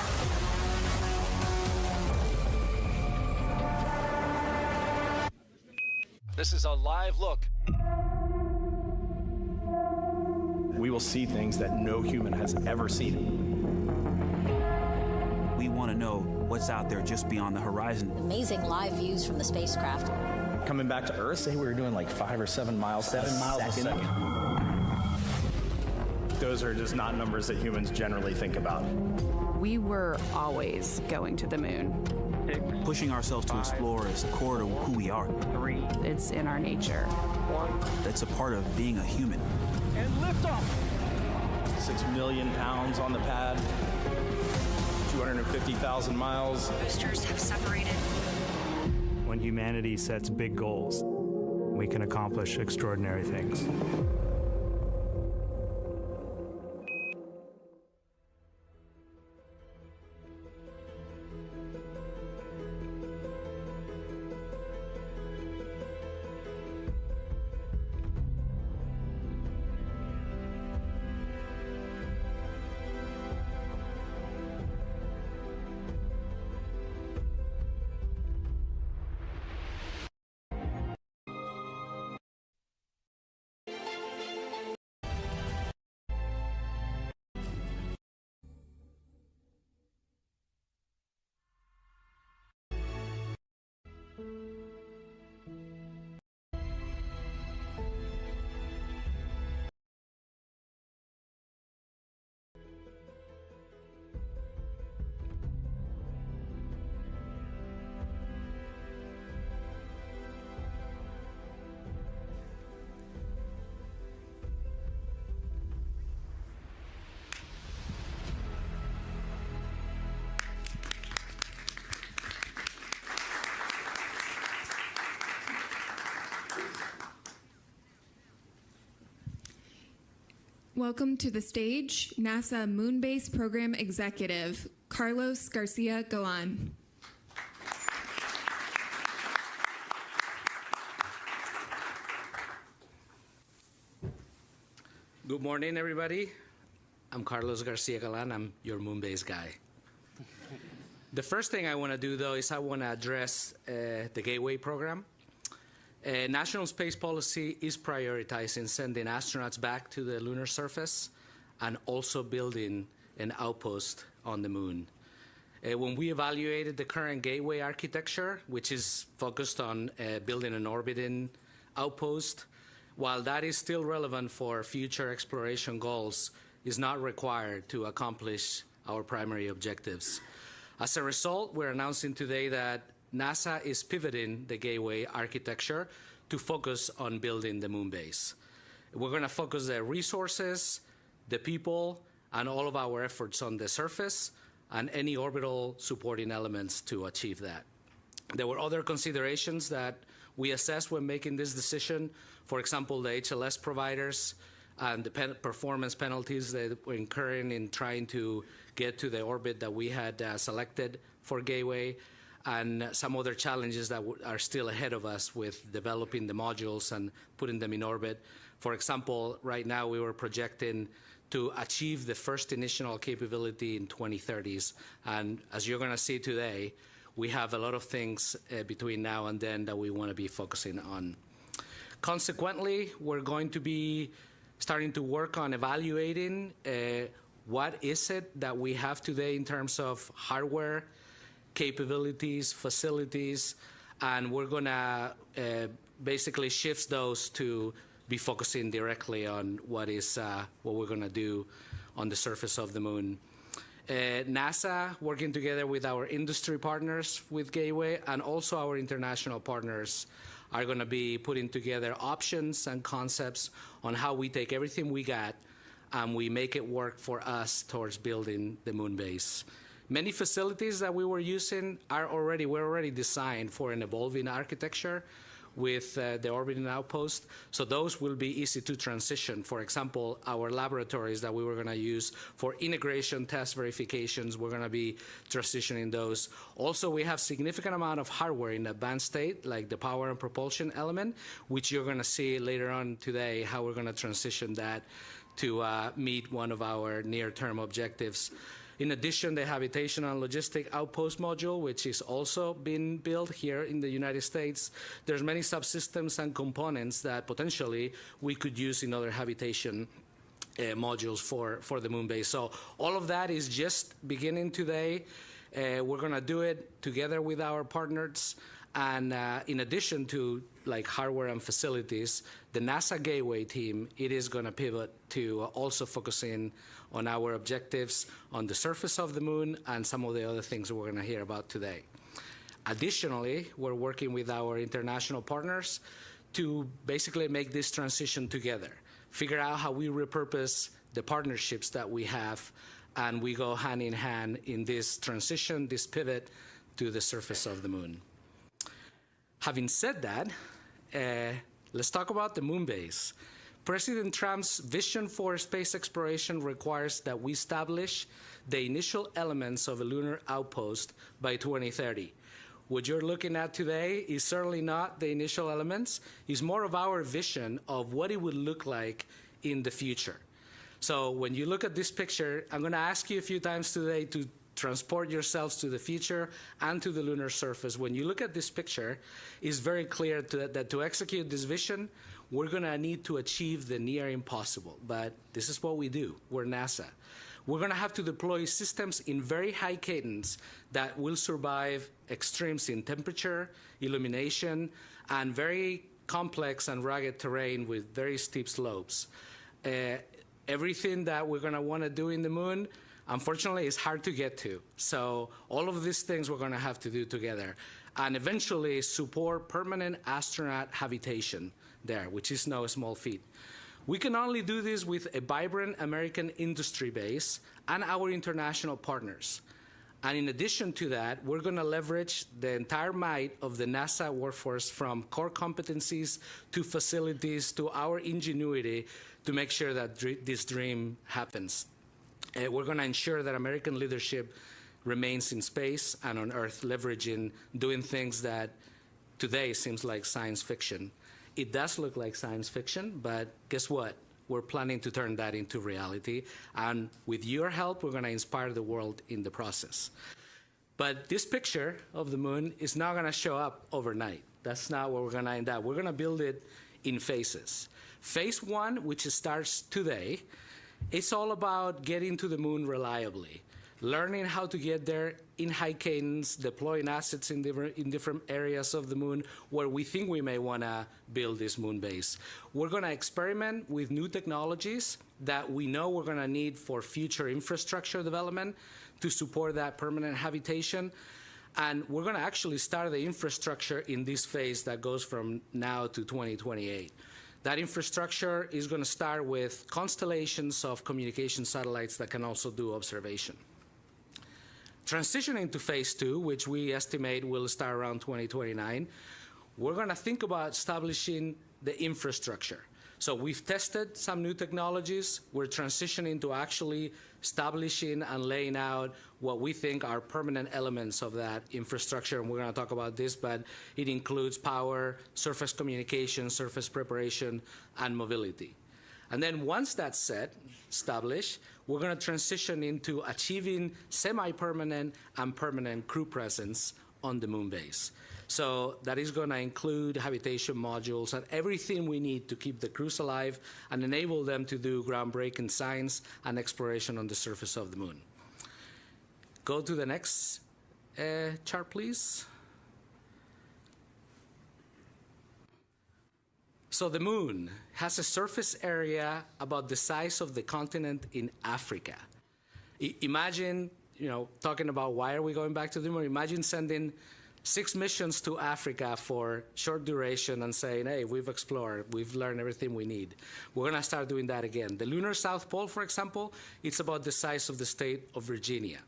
[SPEAKER 6] This is a live look.
[SPEAKER 7] We will see things that no human has ever seen.
[SPEAKER 8] We want to know what's out there just beyond the horizon.
[SPEAKER 9] Amazing live views from the spacecraft.
[SPEAKER 7] Coming back to Earth, say we were doing like 5 or 7 miles, 7 miles a second. Those are just not numbers that humans generally think about.
[SPEAKER 10] We were always going to the moon.
[SPEAKER 8] 6, pushing ourselves to explore is core to who we are.
[SPEAKER 10] 3, it's in our nature.
[SPEAKER 8] 1, that's a part of being a human.
[SPEAKER 6] And liftoff.
[SPEAKER 7] 6 million pounds on the pad, 250,000 miles.
[SPEAKER 9] Boosters have separated.
[SPEAKER 11] When humanity sets big goals, we can accomplish extraordinary things.
[SPEAKER 2] Welcome to the stage, NASA Moon Base Program Executive, Carlos Garcia Galan.
[SPEAKER 12] Good morning, everybody. I'm Carlos Garcia Galan. I'm your moon base guy. The first thing I want to do, though, is I want to address the Gateway program. National space policy is prioritizing sending astronauts back to the lunar surface and also building an outpost on the moon. When we evaluated the current Gateway architecture, which is focused on building an orbiting outpost, while that is still relevant for future exploration goals, is not required to accomplish our primary objectives. As a result, we're announcing today that NASA is pivoting the Gateway architecture to focus on building the moon base. We're going to focus the resources, the people, and all of our efforts on the surface and any orbital supporting elements to achieve that. There were other considerations that we assessed when making this decision. For example, the HLS providers and the performance penalties that we're incurring in trying to get to the orbit that we had selected for Gateway, and some other challenges that are still ahead of us with developing the modules and putting them in orbit. For example, right now we were projecting to achieve the first initial capability in 2030s. And as you're going to see today, we have a lot of things between now and then that we want to be focusing on. Consequently, we're going to be starting to work on evaluating what is it that we have today in terms of hardware, capabilities, facilities, and we're going to basically shift those to be focusing directly on what we're going to do on the surface of the moon. NASA, working together with our industry partners with Gateway and also our international partners, are going to be putting together options and concepts on how we take everything we got and we make it work for us towards building the moon base. Many facilities that we were using were already designed for an evolving architecture with the orbiting outpost, so those will be easy to transition. For example, our laboratories that we were going to use for integration test verifications, we're going to be transitioning those. Also, we have significant amount of hardware in advanced state, like the power and propulsion element, which you're going to see later on today how we're going to transition that to meet one of our near-term objectives. In addition, the habitation and logistic outpost module, which is also being built here in the United States, there's many subsystems and components that potentially we could use in other habitation modules for the moon base. So all of that is just beginning today. We're going to do it together with our partners. And in addition to like hardware and facilities, the NASA Gateway team, it is going to pivot to also focusing on our objectives on the surface of the moon and some of the other things we're going to hear about today. Additionally, we're working with our international partners to basically make this transition together, figure out how we repurpose the partnerships that we have, and we go hand in hand in this transition, this pivot to the surface of the moon. Having said that, let's talk about the moon base. President Trump's vision for space exploration requires that we establish the initial elements of a lunar outpost by 2030. What you're looking at today is certainly not the initial elements. It's more of our vision of what it would look like in the future. So when you look at this picture, I'm going to ask you a few times today to transport yourselves to the future and to the lunar surface. When you look at this picture, it's very clear that to execute this vision, we're going to need to achieve the near impossible. But this is what we do. We're NASA. We're going to have to deploy systems in very high cadence that will survive extremes in temperature, illumination, and very complex and rugged terrain with very steep slopes. Everything that we're going to want to do in the moon, unfortunately, it's hard to get to. So all of these things we're going to have to do together. And eventually support permanent astronaut habitation there, which is no small feat. We can only do this with a vibrant American industry base and our international partners. And in addition to that, we're going to leverage the entire might of the NASA workforce, from core competencies to facilities to our ingenuity, to make sure that this dream happens. We're going to ensure that American leadership remains in space and on Earth, leveraging, doing things that today seems like science fiction. It does look like science fiction, but guess what? We're planning to turn that into reality. And with your help, we're going to inspire the world in the process. But this picture of the moon is not going to show up overnight. That's not where we're going to end up. We're going to build it in phases. Phase one, which starts today, it's all about getting to the moon reliably, learning how to get there in high cadence, deploying assets in different areas of the moon where we think we may want to build this moon base. We're going to experiment with new technologies that we know we're going to need for future infrastructure development to support that permanent habitation. And we're going to actually start the infrastructure in this phase that goes from now to 2028. That infrastructure is going to start with constellations of communication satellites that can also do observation. transitioning to phase 2, which we estimate will start around 2029, we're going to think about establishing the infrastructure. So we've tested some new technologies. We're transitioning to actually establishing and laying out what we think are permanent elements of that infrastructure. And we're going to talk about this, but it includes power, surface communication, surface preparation, and mobility. And then once that's set, established, we're going to transition into achieving semi-permanent and permanent crew presence on the moon base. So that is going to include habitation modules and everything we need to keep the crews alive and enable them to do groundbreaking science and exploration on the surface of the moon. Go to the next chart, please. So the moon has a surface area about the size of the continent in Africa. Imagine, talking about why are we going back to the moon, imagine sending 6 missions to Africa for short duration and saying, hey, we've explored, we've learned everything we need. We're going to start doing that again. The lunar South Pole, for example, it's about the size of the state of Virginia.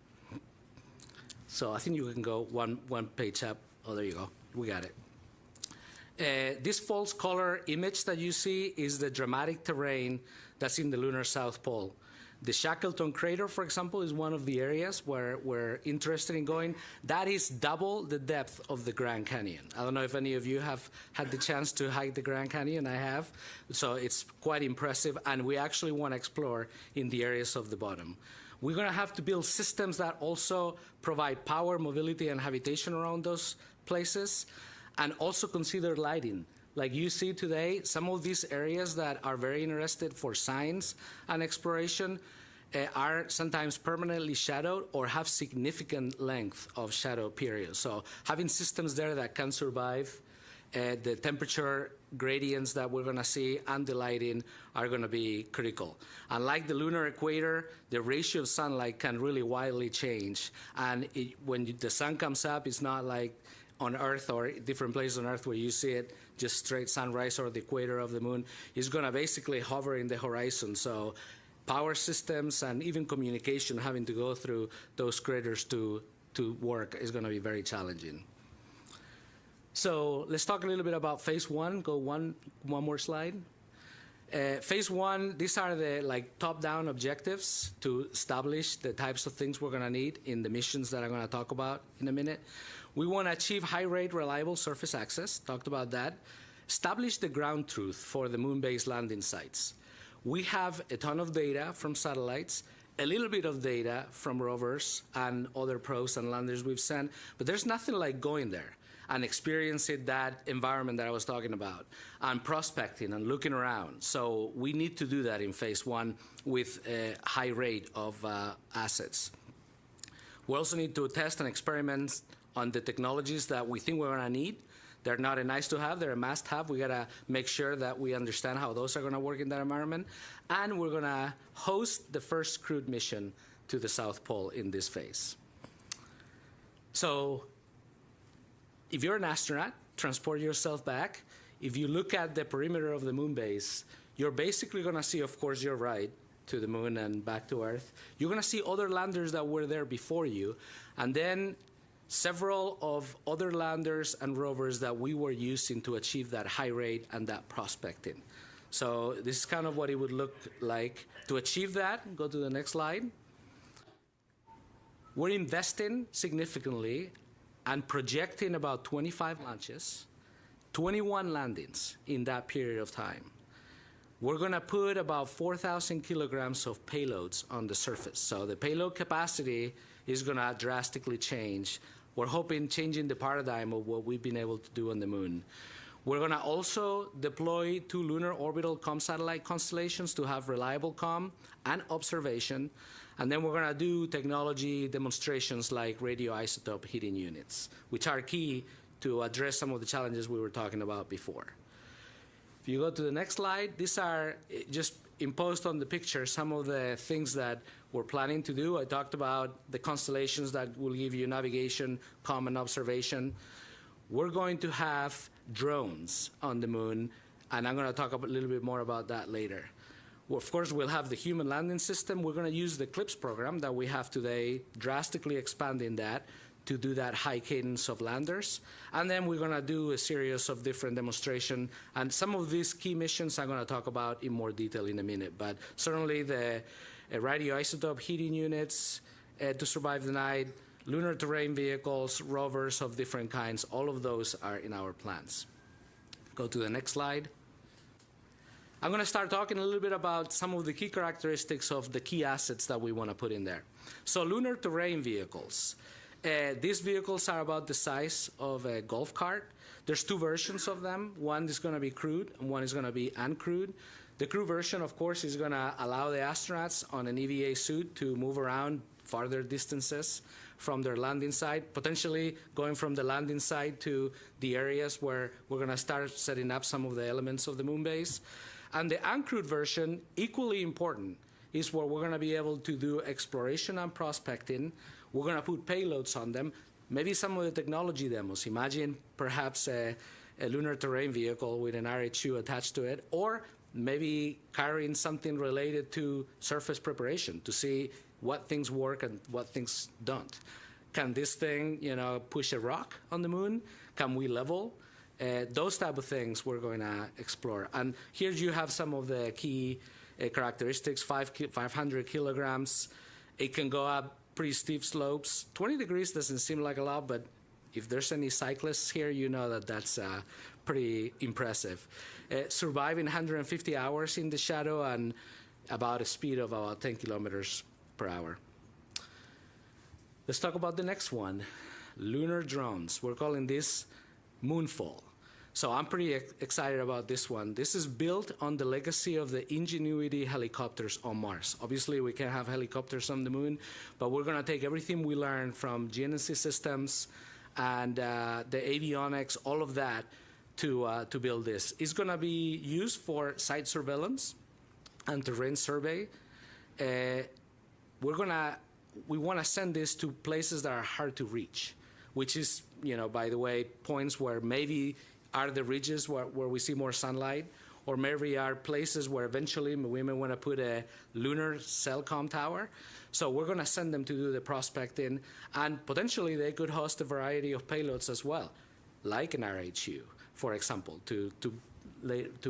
[SPEAKER 12] So I think you can go one page up. Oh, there you go. We got it. This false color image that you see is the dramatic terrain that's in the lunar South Pole. The Shackleton crater, for example, is one of the areas where we're interested in going. That is double the depth of the Grand Canyon. I don't know if any of you have had the chance to hike the Grand Canyon. I have. So it's quite impressive, and we actually want to explore in the areas of the bottom. We're going to have to build systems that also provide power, mobility, and habitation around those places, and also consider lighting. Like you see today, some of these areas that are very interested for science and exploration are sometimes permanently shadowed or have significant length of shadow periods. So having systems there that can survive the temperature gradients that we're going to see and the lighting are going to be critical. Unlike the lunar equator, the ratio of sunlight can really wildly change. And when the sun comes up, it's not like on Earth or different places on Earth where you see it just straight sunrise or the equator of the moon. Is going to basically hover in the horizon. So power systems and even communication having to go through those craters to work is going to be very challenging. So let's talk a little bit about phase 1. Go one more slide. Phase 1, these are the top-down objectives to establish the types of things we're going to need in the missions that I'm going to talk about in a minute. We want to achieve high-rate, reliable surface access. Talked about that. Establish the ground truth for the moon-based landing sites. We have a ton of data from satellites, a little bit of data from rovers and other probes and landers we've sent, but there's nothing like going there and experiencing that environment that I was talking about, and prospecting and looking around. So we need to do that in phase 1 with a high rate of assets. We also need to test and experiment on the technologies that we think we're going to need. They're not a nice to have, they're a must have. We got to make sure that we understand how those are going to work in that environment. And we're going to host the first crewed mission to the South Pole in this phase. So if you're an astronaut, transport yourself back. If you look at the perimeter of the moon base, you're basically going to see, of course, your ride to the moon and back to Earth. You're going to see other landers that were there before you, and then several of other landers and rovers that we were using to achieve that high rate and that prospecting. So this is kind of what it would look like. To achieve that, go to the next slide. We're investing significantly and projecting about 25 launches, 21 landings in that period of time. We're going to put about 4,000 kilograms of payloads on the surface. So the payload capacity is going to drastically change. We're hoping changing the paradigm of what we've been able to do on the moon. We're going to also deploy 2 lunar orbital comm satellite constellations to have reliable comm and observation. And then we're going to do technology demonstrations like radioisotope heating units, which are key to address some of the challenges we were talking about before. If you go to the next slide, these are just imposed on the picture some of the things that we're planning to do. I talked about the constellations that will give you navigation, comm, and observation. We're going to have drones on the moon, and I'm going to talk a little bit more about that later. Of course, we'll have the human landing system. We're going to use the CLIPS program that we have today, drastically expanding that to do that high cadence of landers. And then we're going to do a series of different demonstrations. And some of these key missions I'm going to talk about in more detail in a minute. But certainly the radioisotope heating units to survive the night, lunar terrain vehicles, rovers of different kinds, all of those are in our plans. Go to the next slide. I'm going to start talking a little bit about some of the key characteristics of the key assets that we want to put in there. So lunar terrain vehicles. These vehicles are about the size of a golf cart. There's two versions of them. One is going to be crewed, and one is going to be uncrewed. The crew version, of course, is going to allow the astronauts on an EVA suit to move around farther distances from their landing site, potentially going from the landing site to the areas where we're going to start setting up some of the elements of the moon base. And the uncrewed version, equally important, is where we're going to be able to do exploration and prospecting. We're going to put payloads on them, maybe some of the technology demos. Imagine perhaps a lunar terrain vehicle with an RHU attached to it, or maybe carrying something related to surface preparation to see what things work and what things don't. Can this thing, push a rock on the moon? Can we level? Those type of things we're going to explore. And here you have some of the key characteristics, 500 kilograms. It can go up pretty steep slopes. 20 degrees doesn't seem like a lot, but if there's any cyclists here, you know that that's pretty impressive. Surviving 150 hours in the shadow and about a speed of about 10 kilometers per hour. Let's talk about the next one, lunar drones. We're calling this Moonfall. So I'm pretty excited about this one. This is built on the legacy of the Ingenuity helicopters on Mars. Obviously, we can't have helicopters on the moon, but we're going to take everything we learned from GNSS systems and the avionics, all of that, to build this. It's going to be used for site surveillance and terrain survey. We want to send this to places that are hard to reach, which is, by the way, points where maybe are the ridges where we see more sunlight, or maybe are places where eventually we may want to put a lunar cellcom tower. So we're going to send them to do the prospecting, and potentially they could host a variety of payloads as well, like an RHU, for example, to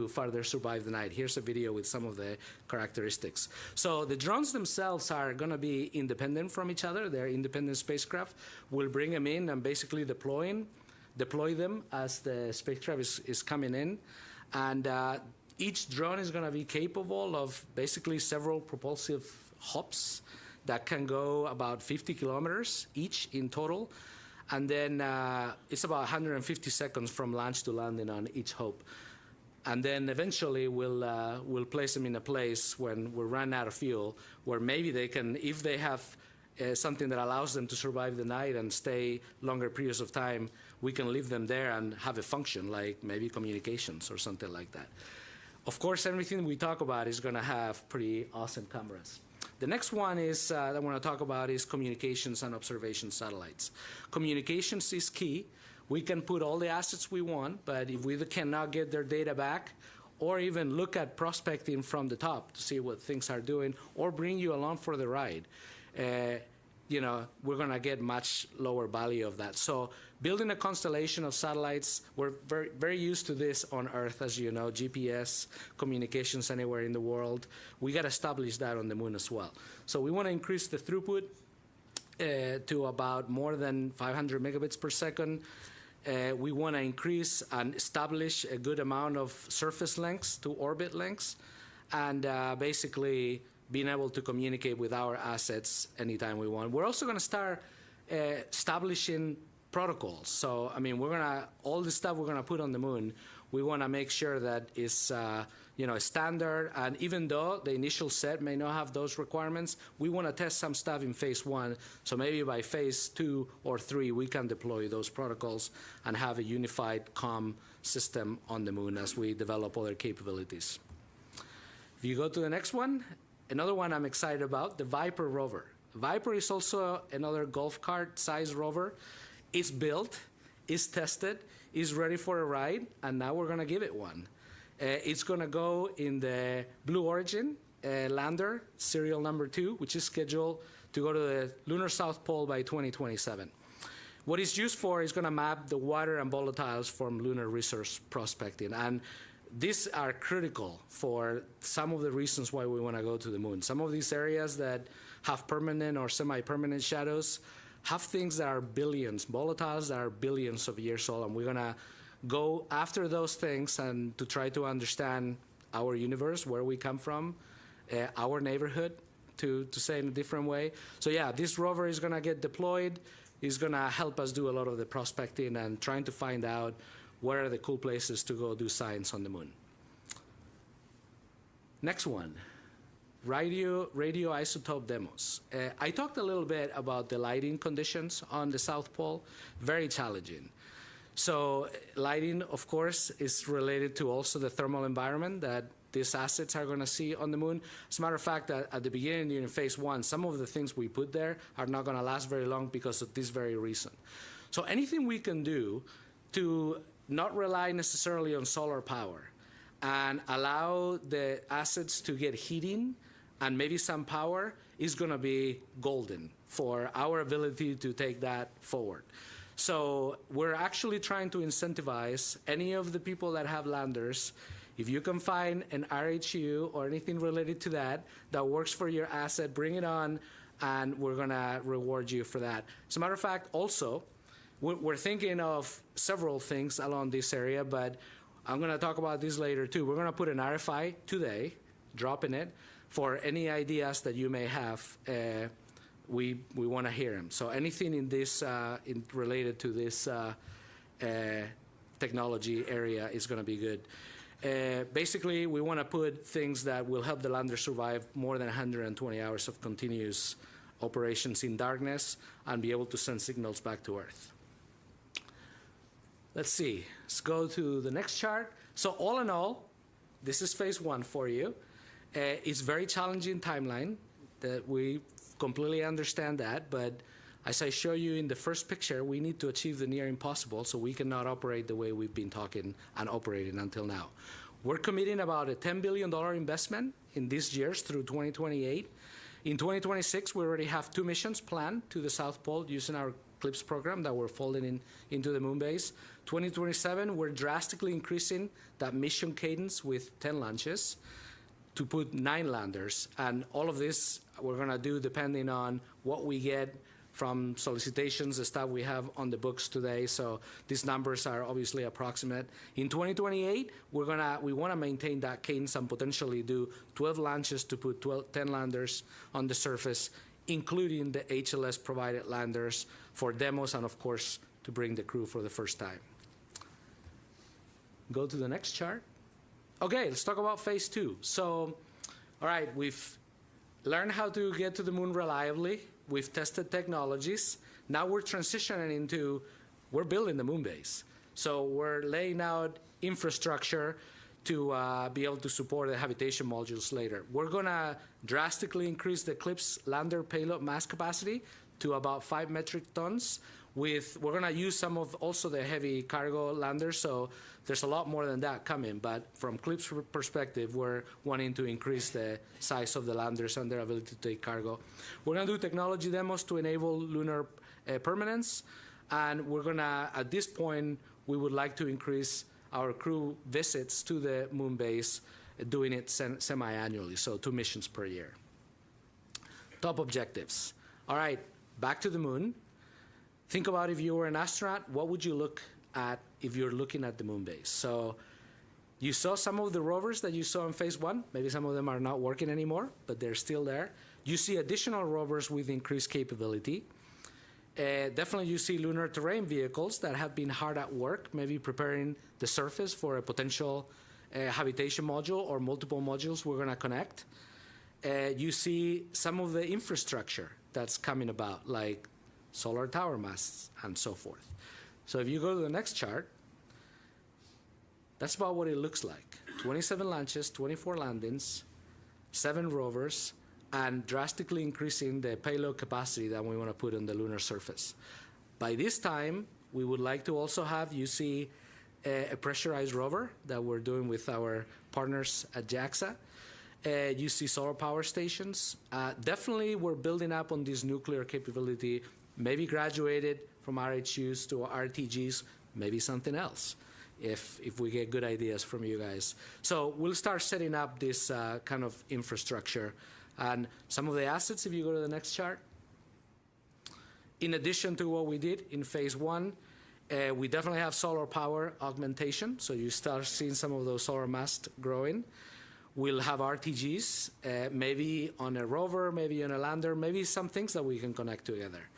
[SPEAKER 12] further survive the night. Here's a video with some of the characteristics. So the drones themselves are going to be independent from each other. They're independent spacecraft. We'll bring them in and basically deploy them as the spacecraft is coming in. And each drone is going to be capable of basically several propulsive hops that can go about 50 kilometers each in total. And then it's about 150 seconds from launch to landing on each hop. And then eventually we'll place them in a place when we run out of fuel, where maybe they can, if they have something that allows them to survive the night and stay longer periods of time, we can leave them there and have a function, like maybe communications or something like that. Of course, everything we talk about is going to have pretty awesome cameras. The next one is that I want to talk about is communications and observation satellites. Communications is key. We can put all the assets we want, but if we cannot get their data back, or even look at prospecting from the top to see what things are doing, or bring you along for the ride, we're going to get much lower value of that. So building a constellation of satellites, we're very, very used to this on Earth, as you know, GPS, communications anywhere in the world. We got to establish that on the moon as well. So we want to increase the throughput to about more than 500 megabits per second. We want to increase and establish a good amount of surface lengths to orbit lengths, and basically being able to communicate with our assets anytime we want. We're also going to start establishing protocols. So, all the stuff we're going to put on the moon, we want to make sure that it's, standard. And even though the initial set may not have those requirements, we want to test some stuff in phase 1. So maybe by phase 2 or 3, we can deploy those protocols and have a unified comm system on the moon as we develop other capabilities. If you go to the next one, another one I'm excited about, the Viper rover. Viper is also another golf cart size rover. It's built, it's tested, it's ready for a ride, and now we're going to give it one. It's going to go in the Blue Origin lander, serial number 2, which is scheduled to go to the lunar South Pole by 2027. What it's used for is going to map the water and volatiles from lunar resource prospecting. And these are critical for some of the reasons why we want to go to the moon. Some of these areas that have permanent or semi-permanent shadows have things that are billions, volatiles that are billions of years old, and we're going to go after those things and to try to understand our universe, where we come from, our neighborhood, to say in a different way. So yeah, this rover is going to get deployed. It's going to help us do a lot of the prospecting and trying to find out where are the cool places to go do science on the moon. Next one, radioisotope demos. I talked a little bit about the lighting conditions on the South Pole, very challenging. So lighting, of course, is related to also the thermal environment that these assets are going to see on the moon. As a matter of fact, at the beginning, during phase 1, some of the things we put there are not going to last very long because of this very reason. So anything we can do to not rely necessarily on solar power and allow the assets to get heating and maybe some power is going to be golden for our ability to take that forward. So we're actually trying to incentivize any of the people that have landers. If you can find an RHU or anything related to that that works for your asset, bring it on, and we're going to reward you for that. As a matter of fact, also, we're thinking of several things along this area, but I'm going to talk about this later too. We're going to put an RFI today, dropping it, for any ideas that you may have. We want to hear them. So anything in this related to this technology area is going to be good. Basically, we want to put things that will help the lander survive more than 120 hours of continuous operations in darkness and be able to send signals back to Earth. Let's see. Let's go to the next chart. So all in all, this is phase 1 for you. It's very challenging timeline that we completely understand that, but as I show you in the first picture, we need to achieve the near impossible, so we cannot operate the way we've been talking and operating until now. We're committing about a $10 billion investment in these years through 2028. In 2026, we already have 2 missions planned to the South Pole using our CLIPS program that we're folding into the moon base. 2027, we're drastically increasing that mission cadence with 10 launches to put 9 landers. And all of this we're going to do depending on what we get from solicitations, the stuff we have on the books today. So these numbers are obviously approximate. In 2028, we want to maintain that cadence and potentially do 12 launches to put 10 landers on the surface, including the HLS provided landers for demos and of course to bring the crew for the first time. Go to the next chart. Okay, let's talk about phase 2. So, all right, we've learned how to get to the moon reliably. We've tested technologies. Now we're transitioning into, we're building the moon base. So we're laying out infrastructure to be able to support the habitation modules later. We're going to drastically increase the CLIPS lander payload mass capacity to about 5 metric tons. We're going to use some of also the heavy cargo landers, so there's a lot more than that coming. But from CLIPS perspective, we're wanting to increase the size of the landers and their ability to take cargo. We're going to do technology demos to enable lunar permanence, and we're going to, at this point, we would like to increase our crew visits to the moon base, doing it semi-annually, so 2 missions per year. Top objectives. All right, back to the moon. Think about if you were an astronaut, what would you look at if you're looking at the moon base? So you saw some of the rovers that you saw in phase 1. Maybe some of them are not working anymore, but they're still there. You see additional rovers with increased capability. Definitely you see lunar terrain vehicles that have been hard at work, maybe preparing the surface for a potential habitation module or multiple modules we're going to connect. You see some of the infrastructure that's coming about, like solar tower masts and so forth. So if you go to the next chart, that's about what it looks like. 27 launches, 24 landings, 7 rovers, and drastically increasing the payload capacity that we want to put on the lunar surface. By this time, we would like to also have, you see, a pressurized rover that we're doing with our partners at JAXA. You see solar power stations. Definitely we're building up on this nuclear capability, maybe graduated from RHUs to RTGs, maybe something else, if we get good ideas from you guys. So we'll start setting up this kind of infrastructure. And some of the assets, if you go to the next chart, in addition to what we did in phase one, we definitely have solar power augmentation. So you start seeing some of those solar masts growing. We'll have RTGs, maybe on a rover, maybe on a lander, maybe some things that we can connect together.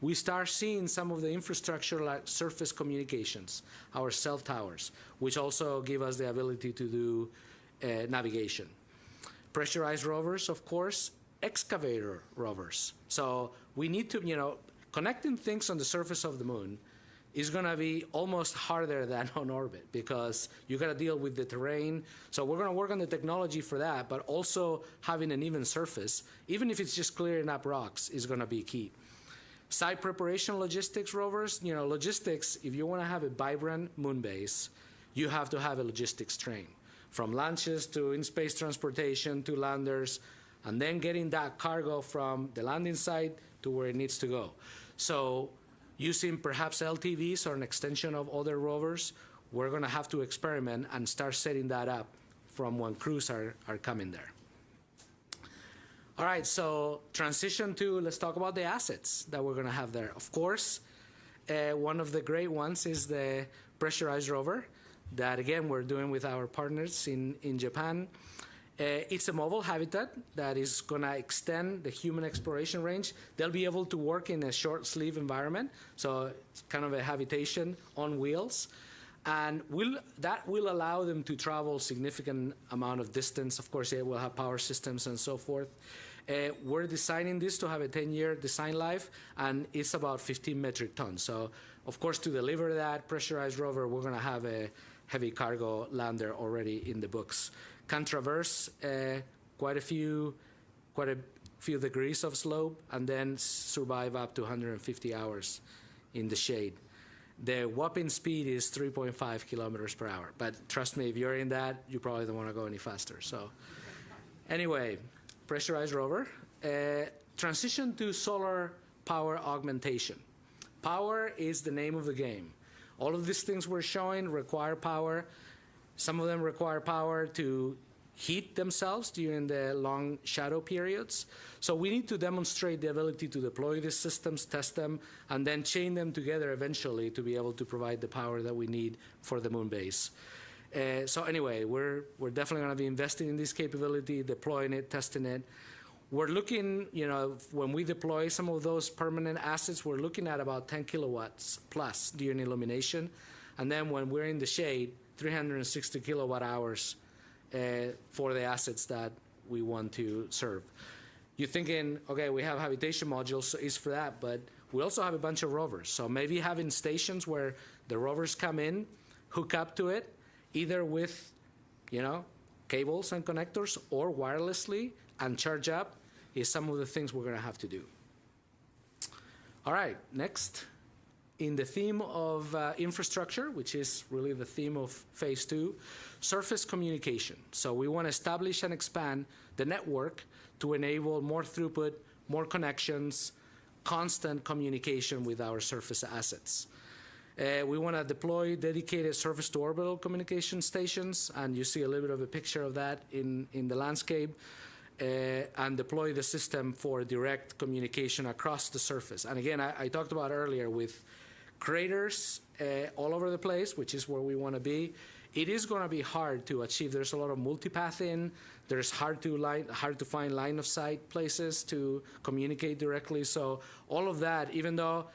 [SPEAKER 12] We start seeing some of the infrastructure like surface communications, our cell towers, which also give us the ability to do navigation. Pressurized rovers, of course, excavator rovers. So we need to, connecting things on the surface of the moon is going to be almost harder than on orbit because you got to deal with the terrain. So we're going to work on the technology for that, but also having an even surface, even if it's just clearing up rocks, is going to be key. Site preparation logistics rovers, logistics, if you want to have a vibrant moon base, you have to have a logistics train, from launches to in-space transportation to landers, and then getting that cargo from the landing site to where it needs to go. So using perhaps LTVs or an extension of other rovers, we're going to have to experiment and start setting that up from when crews are coming there. All right, so transition to, let's talk about the assets that we're going to have there. Of course, one of the great ones is the pressurized rover that, again, we're doing with our partners in Japan. It's a mobile habitat that is going to extend the human exploration range. They'll be able to work in a short sleeve environment, so it's kind of a habitation on wheels. And that will allow them to travel significant amount of distance. Of course, they will have power systems and so forth. We're designing this to have a 10-year design life, and it's about 15 metric tons. So, of course, to deliver that pressurized rover, we're going to have a heavy cargo lander already in the books. Can traverse quite a few degrees of slope and then survive up to 150 hours in the shade. The whopping speed is 3.5 kilometers per hour. But trust me, if you're in that, you probably don't want to go any faster. So anyway, pressurized rover. Transition to solar power augmentation. Power is the name of the game. All of these things we're showing require power. Some of them require power to heat themselves during the long shadow periods. So we need to demonstrate the ability to deploy these systems, test them, and then chain them together eventually to be able to provide the power that we need for the moon base. So anyway, we're definitely going to be investing in this capability, deploying it, testing it. We're looking, when we deploy some of those permanent assets, we're looking at about 10 kilowatts plus during illumination. And then when we're in the shade, 360 kilowatt hours for the assets that we want to serve. You're thinking, okay, we have habitation modules, so it's for that, but we also have a bunch of rovers. So maybe having stations where the rovers come in, hook up to it, either with, cables and connectors or wirelessly and charge up is some of the things we're going to have to do. All right, next. In the theme of infrastructure, which is really the theme of phase 2, surface communication. So we want to establish and expand the network to enable more throughput, more connections, constant communication with our surface assets. We want to deploy dedicated surface-to-orbital communication stations, and you see a little bit of a picture of that in the landscape, and deploy the system for direct communication across the surface. And again, I talked about earlier with craters all over the place, which is where we want to be. It is going to be hard to achieve. There's a lot of multipathing. There's hard to find line of sight places to communicate directly. So all of that, even though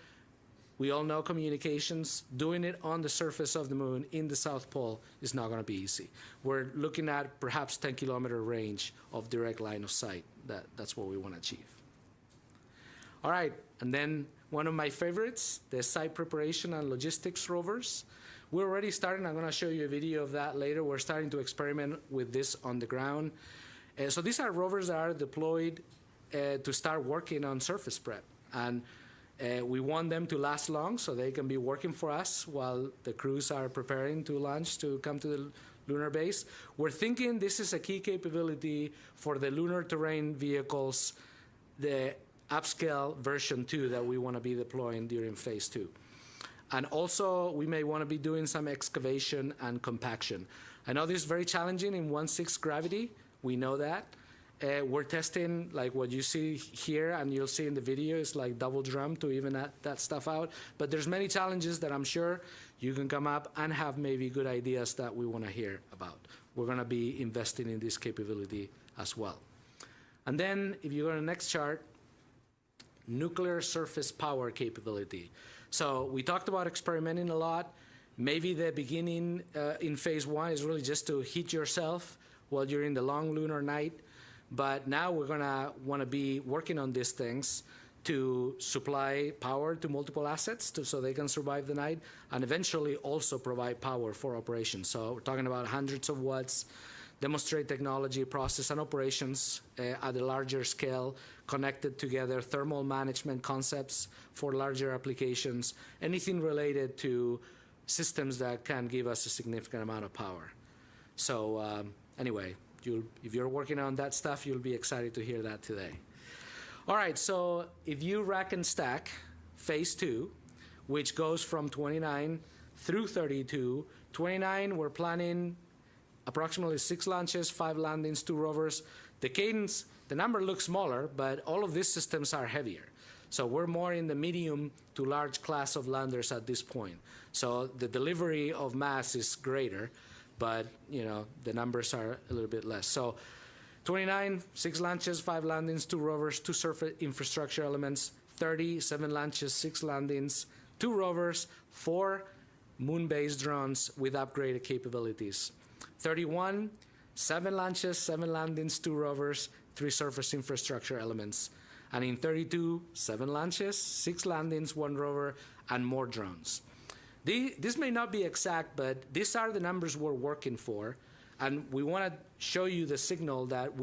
[SPEAKER 12] we all know communications, doing it on the surface of the moon in the South Pole is not going to be easy. We're looking at perhaps 10-kilometer range of direct line of sight. That's what we want to achieve. All right, and then one of my favorites, the site preparation and logistics rovers. We're already starting. I'm going to show you a video of that later. We're starting to experiment with this on the ground. So these are rovers that are deployed to start working on surface prep. And We want them to last long so they can be working for us while the crews are preparing to launch to come to the lunar base. We're thinking this is a key capability for the lunar terrain vehicles, the upscale version 2 that we want to be deploying during phase 2. And also, we may want to be doing some excavation and compaction. I know this is very challenging in 1/6 gravity. We know that. We're testing, like what you see here, and you'll see in the video, is like double drum to even that stuff out. But there's many challenges that I'm sure you can come up and have maybe good ideas that we want to hear about. We're going to be investing in this capability as well. And then, if you go to the next chart, nuclear surface power capability. So we talked about experimenting a lot. Maybe the beginning in phase 1 is really just to heat yourself while you're in the long lunar night. But now we're going to want to be working on these things to supply power to multiple assets so they can survive the night, and eventually also provide power for operations. So we're talking about hundreds of watts, demonstrate technology, process, and operations at a larger scale, connected together, thermal management concepts for larger applications, anything related to systems that can give us a significant amount of power. So anyway, if you're working on that stuff, you'll be excited to hear that today. All right, so if you rack and stack phase 2, which goes from 29 through 32, 29, we're planning approximately 6 launches, 5 landings, 2 rovers. The cadence, the number looks smaller, but all of these systems are heavier. So we're more in the medium to large class of landers at this point. So the delivery of mass is greater, but the numbers are a little bit less. So 29, 6 launches, 5 landings, 2 rovers, 2 surface infrastructure elements. 30, 7 launches, 6 landings, 2 rovers, 4 moon-based drones with upgraded capabilities. 31, 7 launches, 7 landings, 2 rovers, 3 surface infrastructure elements. And in 32, 7 launches, 6 landings, 1 rover, and more drones. This may not be exact, but these are the numbers we're working for. And we want to show you the signal that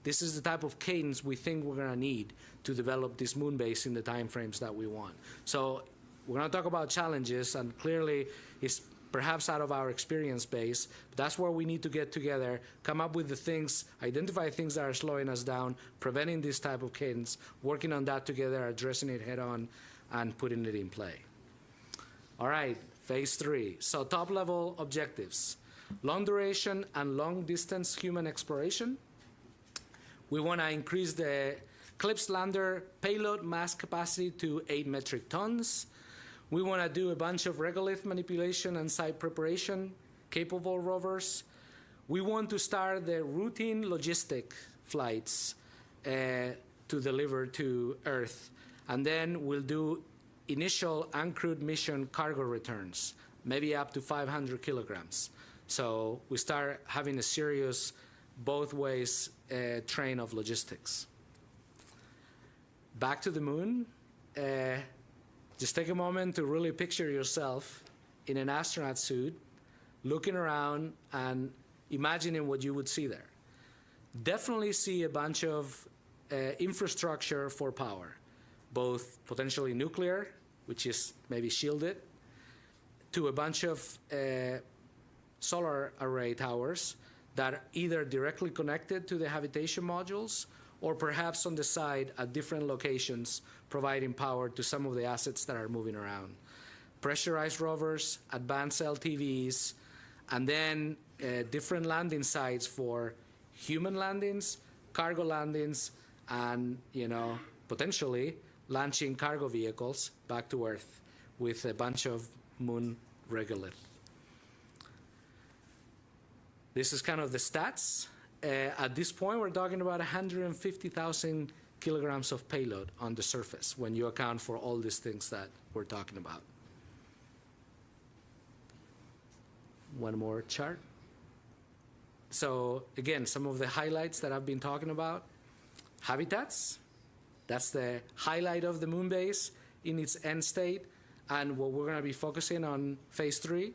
[SPEAKER 12] this is the type of cadence we think we're going to need to develop this moon base in the timeframes that we want. So we're going to talk about challenges, and clearly it's perhaps out of our experience base. But that's where we need to get together, come up with the things, identify things that are slowing us down, preventing this type of cadence, working on that together, addressing it head on, and putting it in play. All right, phase 3. So top-level objectives. Long duration and long-distance human exploration. We want to increase the CLPS lander payload mass capacity to 8 metric tons. We want to do a bunch of regolith manipulation and site preparation capable rovers. We want to start the routine logistic flights to deliver to Earth. And then we'll do initial uncrewed mission cargo returns, maybe up to 500 kilograms. So we start having a serious, both ways, train of logistics. Back to the moon. Just take a moment to really picture yourself in an astronaut suit, looking around and imagining what you would see there. Definitely see a bunch of infrastructure for power, both potentially nuclear, which is maybe shielded, to a bunch of solar array towers that are either directly connected to the habitation modules or perhaps on the side at different locations, providing power to some of the assets that are moving around. Pressurized rovers, advanced LTVs, and then different landing sites for human landings, cargo landings, and potentially launching cargo vehicles back to Earth with a bunch of moon regolith. This is kind of the stats. At this point, we're talking about 150,000 kilograms of payload on the surface when you account for all these things that we're talking about. One more chart. So again, some of the highlights that I've been talking about. Habitats, that's the highlight of the moon base in its end state, and what we're going to be focusing on phase 3.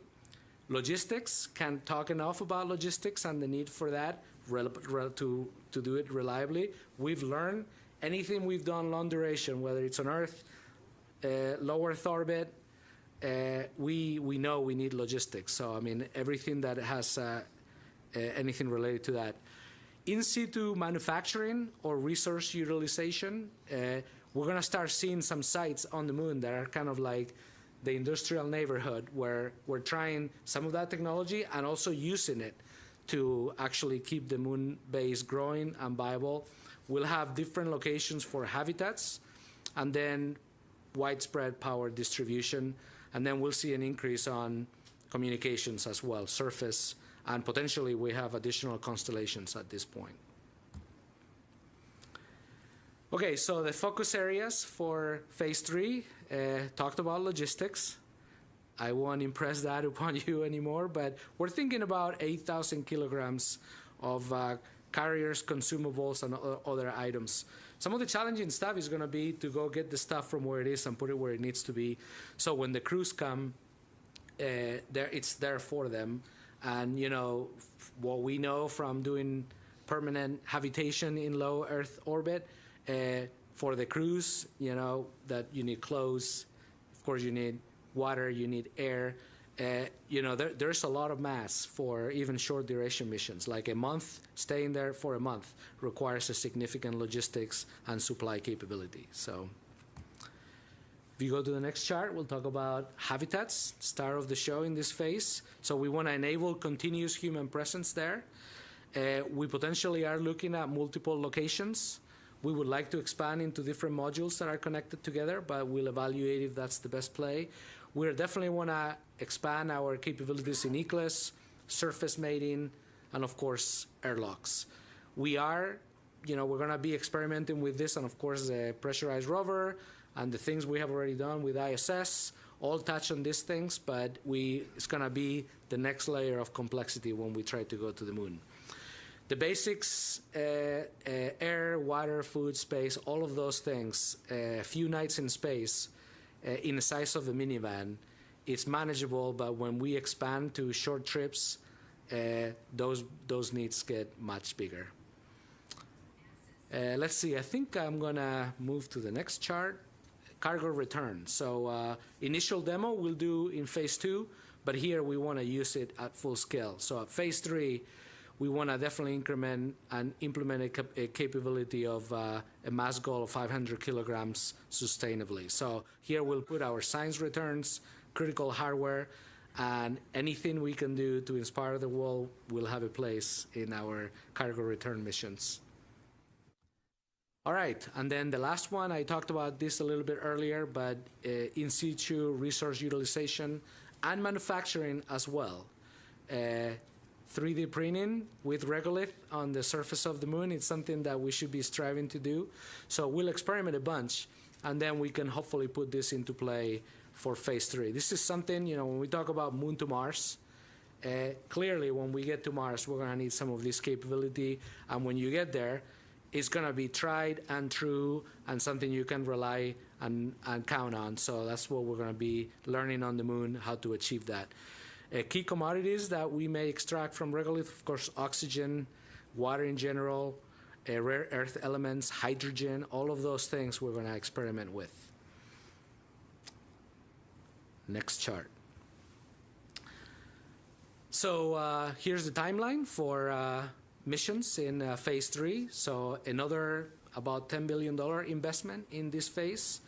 [SPEAKER 12] Logistics, can't talk enough about logistics and the need for that to do it reliably. We've learned anything we've done long duration, whether it's on Earth low Earth orbit, we know we need logistics. So, I mean, everything that has anything related to that. In situ manufacturing or resource utilization, we're going to start seeing some sites on the moon that are kind of like the industrial neighborhood where we're trying some of that technology and also using it to actually keep the moon base growing and viable. We'll have different locations for habitats and then widespread power distribution. And then we'll see an increase on communications as well, surface, and potentially we have additional constellations at this point. Okay, so the focus areas for phase 3, talked about logistics. I won't impress that upon you anymore, but we're thinking about 8,000 kilograms of carriers, consumables, and other items. Some of the challenging stuff is going to be to go get the stuff from where it is and put it where it needs to be. So when the crews come, it's there for them. And, you know, what we know from doing permanent habitation in low Earth orbit, for the crews, you know, that you need clothes, of course you need water, you need air. You know, there's a lot of mass for even short duration missions. Like a month, staying there for a month requires a significant logistics and supply capability. So if you go to the next chart, we'll talk about habitats, star of the show in this phase. So we want to enable continuous human presence there. We potentially are looking at multiple locations. We would like to expand into different modules that are connected together, but we'll evaluate if that's the best play. We definitely want to expand our capabilities in ECLS, surface mating, and of course, airlocks. We are, you know, we're going to be experimenting with this, and of course, the pressurized rover and the things we have already done with ISS, all touch on these things, but it's going to be the next layer of complexity when we try to go to the moon. The basics, air, water, food, space, all of those things, a few nights in space, in the size of a minivan, it's manageable, but when we expand to short trips, those needs get much bigger. Let's see, I think I'm gonna move to the next chart. Cargo return. So initial demo we'll do in phase 2, but here we wanna use it at full scale. So at phase 3, we want to definitely increment and implement a capability of a mass goal of 500 kilograms sustainably. So here we'll put our science returns, critical hardware, and anything we can do to inspire the world will have a place in our cargo return missions. All right, and then the last one, I talked about this a little bit earlier, but in situ resource utilization and manufacturing as well. 3D printing with regolith on the surface of the moon. It's something that we should be striving to do. So we'll experiment a bunch, and then we can hopefully put this into play for phase 3. This is something, you know, when we talk about moon to Mars, clearly when we get to Mars, we're going to need some of this capability. And when you get there, it's going to be tried and true and something you can rely and count on. So that's what we're going to be learning on the moon, how to achieve that. Key commodities that we may extract from regolith, of course, oxygen, water in general, rare earth elements, hydrogen, all of those things we're going to experiment with. Next chart. So here's the timeline for missions in phase 3. So another about $10 billion investment in this phase.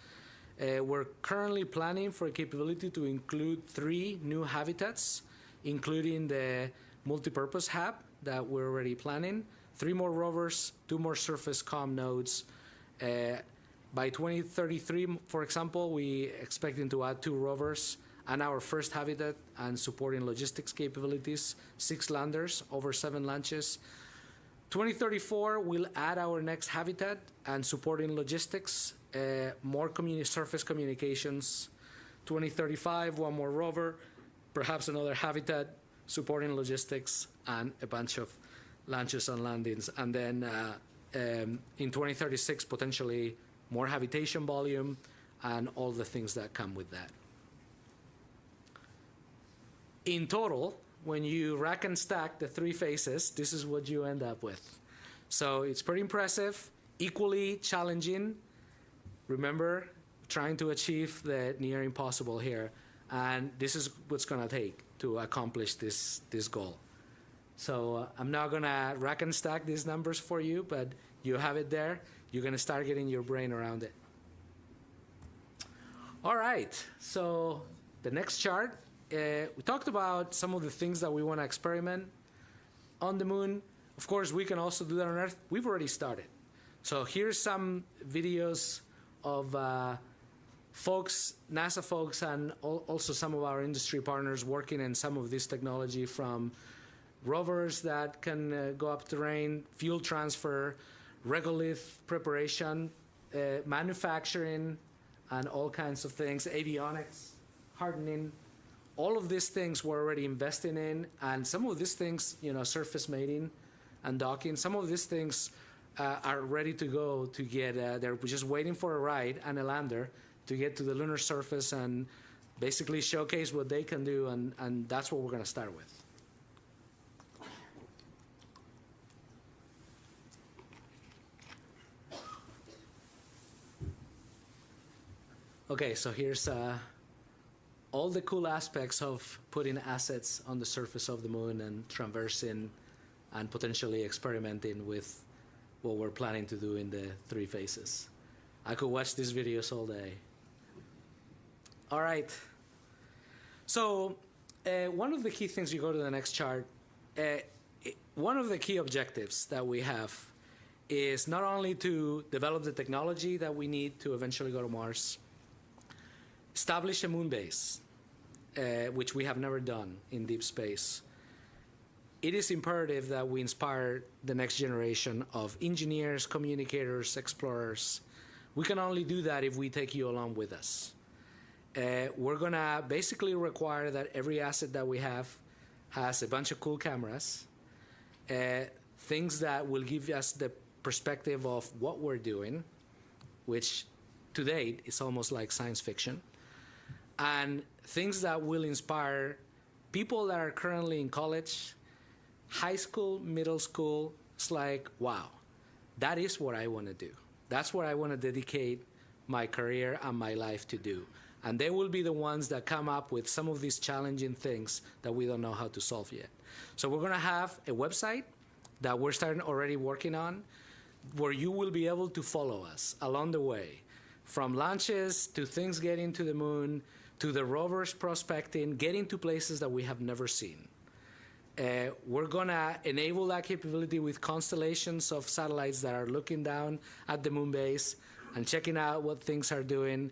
[SPEAKER 12] We're currently planning for a capability to include 3 new habitats, including the multipurpose hub that we're already planning, 3 more rovers, 2 more surface comm nodes. By 2033, for example, we expecting to add 2 rovers and our first habitat and supporting logistics capabilities, 6 landers, over 7 launches. 2034, we'll add our next habitat and supporting logistics, more surface communications. 2035, 1 more rover, perhaps another habitat, supporting logistics, and a bunch of launches and landings. And then in 2036, potentially more habitation volume and all the things that come with that. In total, when you rack and stack the 3 phases, this is what you end up with. So it's pretty impressive, equally challenging. Remember, trying to achieve the near impossible here, and this is what's going to take to accomplish this goal. So I'm not going to rack and stack these numbers for you, but you have it there. You're going to start getting your brain around it. All right, so the next chart, we talked about some of the things that we want to experiment on the moon. Of course, we can also do that on Earth. We've already started. So here's some videos of folks, NASA folks, and also some of our industry partners working in some of this technology, from rovers that can go up terrain, fuel transfer, regolith preparation, manufacturing, and all kinds of things, avionics, hardening. All of these things we're already investing in, and some of these things, surface mating and docking, some of these things are ready to go to get, they're just waiting for a ride and a lander to get to the lunar surface and basically showcase what they can do, and that's what we're going to start with. Okay, so here's all the cool aspects of putting assets on the surface of the moon and traversing and potentially experimenting with what we're planning to do in the 3 phases. I could watch these videos all day. All right. So one of the key things, you go to the next chart, one of the key objectives that we have is not only to develop the technology that we need to eventually go to Mars, establish a moon base, which we have never done in deep space. It is imperative that we inspire the next generation of engineers, communicators, explorers. We can only do that if we take you along with us. We're going to basically require that every asset that we have has a bunch of cool cameras, things that will give us the perspective of what we're doing, which to date is almost like science fiction, and things that will inspire people that are currently in college, high school, middle school. It's like, wow, that is what I want to do. That's what I want to dedicate my career and my life to do. And they will be the ones that come up with some of these challenging things that we don't know how to solve yet. So we're going to have a website that we're starting already working on, where you will be able to follow us along the way, from launches to things getting to the moon, to the rovers prospecting, getting to places that we have never seen. We're going to enable that capability with constellations of satellites that are looking down at the moon base and checking out what things are doing.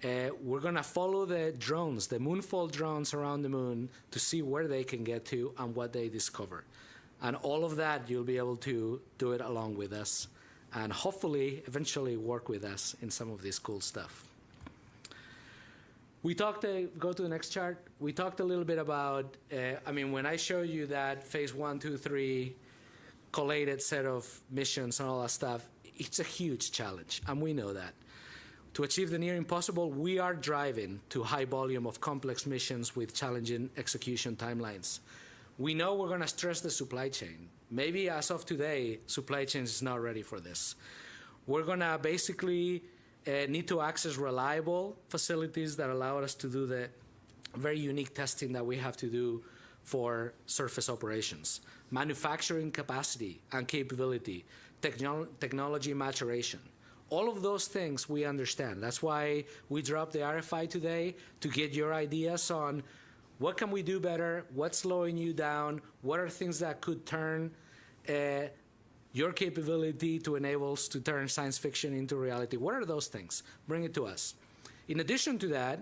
[SPEAKER 12] We're going to follow the drones, the moonfall drones around the moon, to see where they can get to and what they discover. And all of that, you'll be able to do it along with us, and hopefully eventually work with us in some of this cool stuff. We talked, go to the next chart. We talked a little bit about, when I show you that phase 1, 2, 3 collated set of missions and all that stuff, it's a huge challenge, and we know that. To achieve the near impossible, we are driving to high volume of complex missions with challenging execution timelines. We know we're going to stress the supply chain. Maybe as of today, supply chain is not ready for this. We're going to basically need to access reliable facilities that allow us to do the very unique testing that we have to do for surface operations, manufacturing capacity and capability, technology maturation. All of those things we understand. That's why we dropped the RFI today, to get your ideas on what can we do better, what's slowing you down, what are things that could turn your capability to enable us to turn science fiction into reality. What are those things? Bring it to us. In addition to that,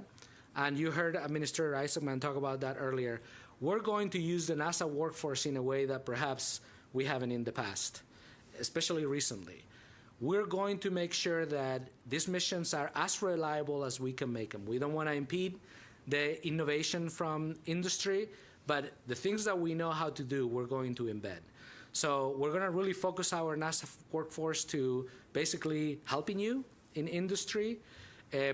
[SPEAKER 12] and you heard Minister Isaacman talk about that earlier, we're going to use the NASA workforce in a way that perhaps we haven't in the past, especially recently. We're going to make sure that these missions are as reliable as we can make them. We don't want to impede the innovation from industry, but the things that we know how to do, we're going to embed. So we're going to really focus our NASA workforce to basically helping you in industry,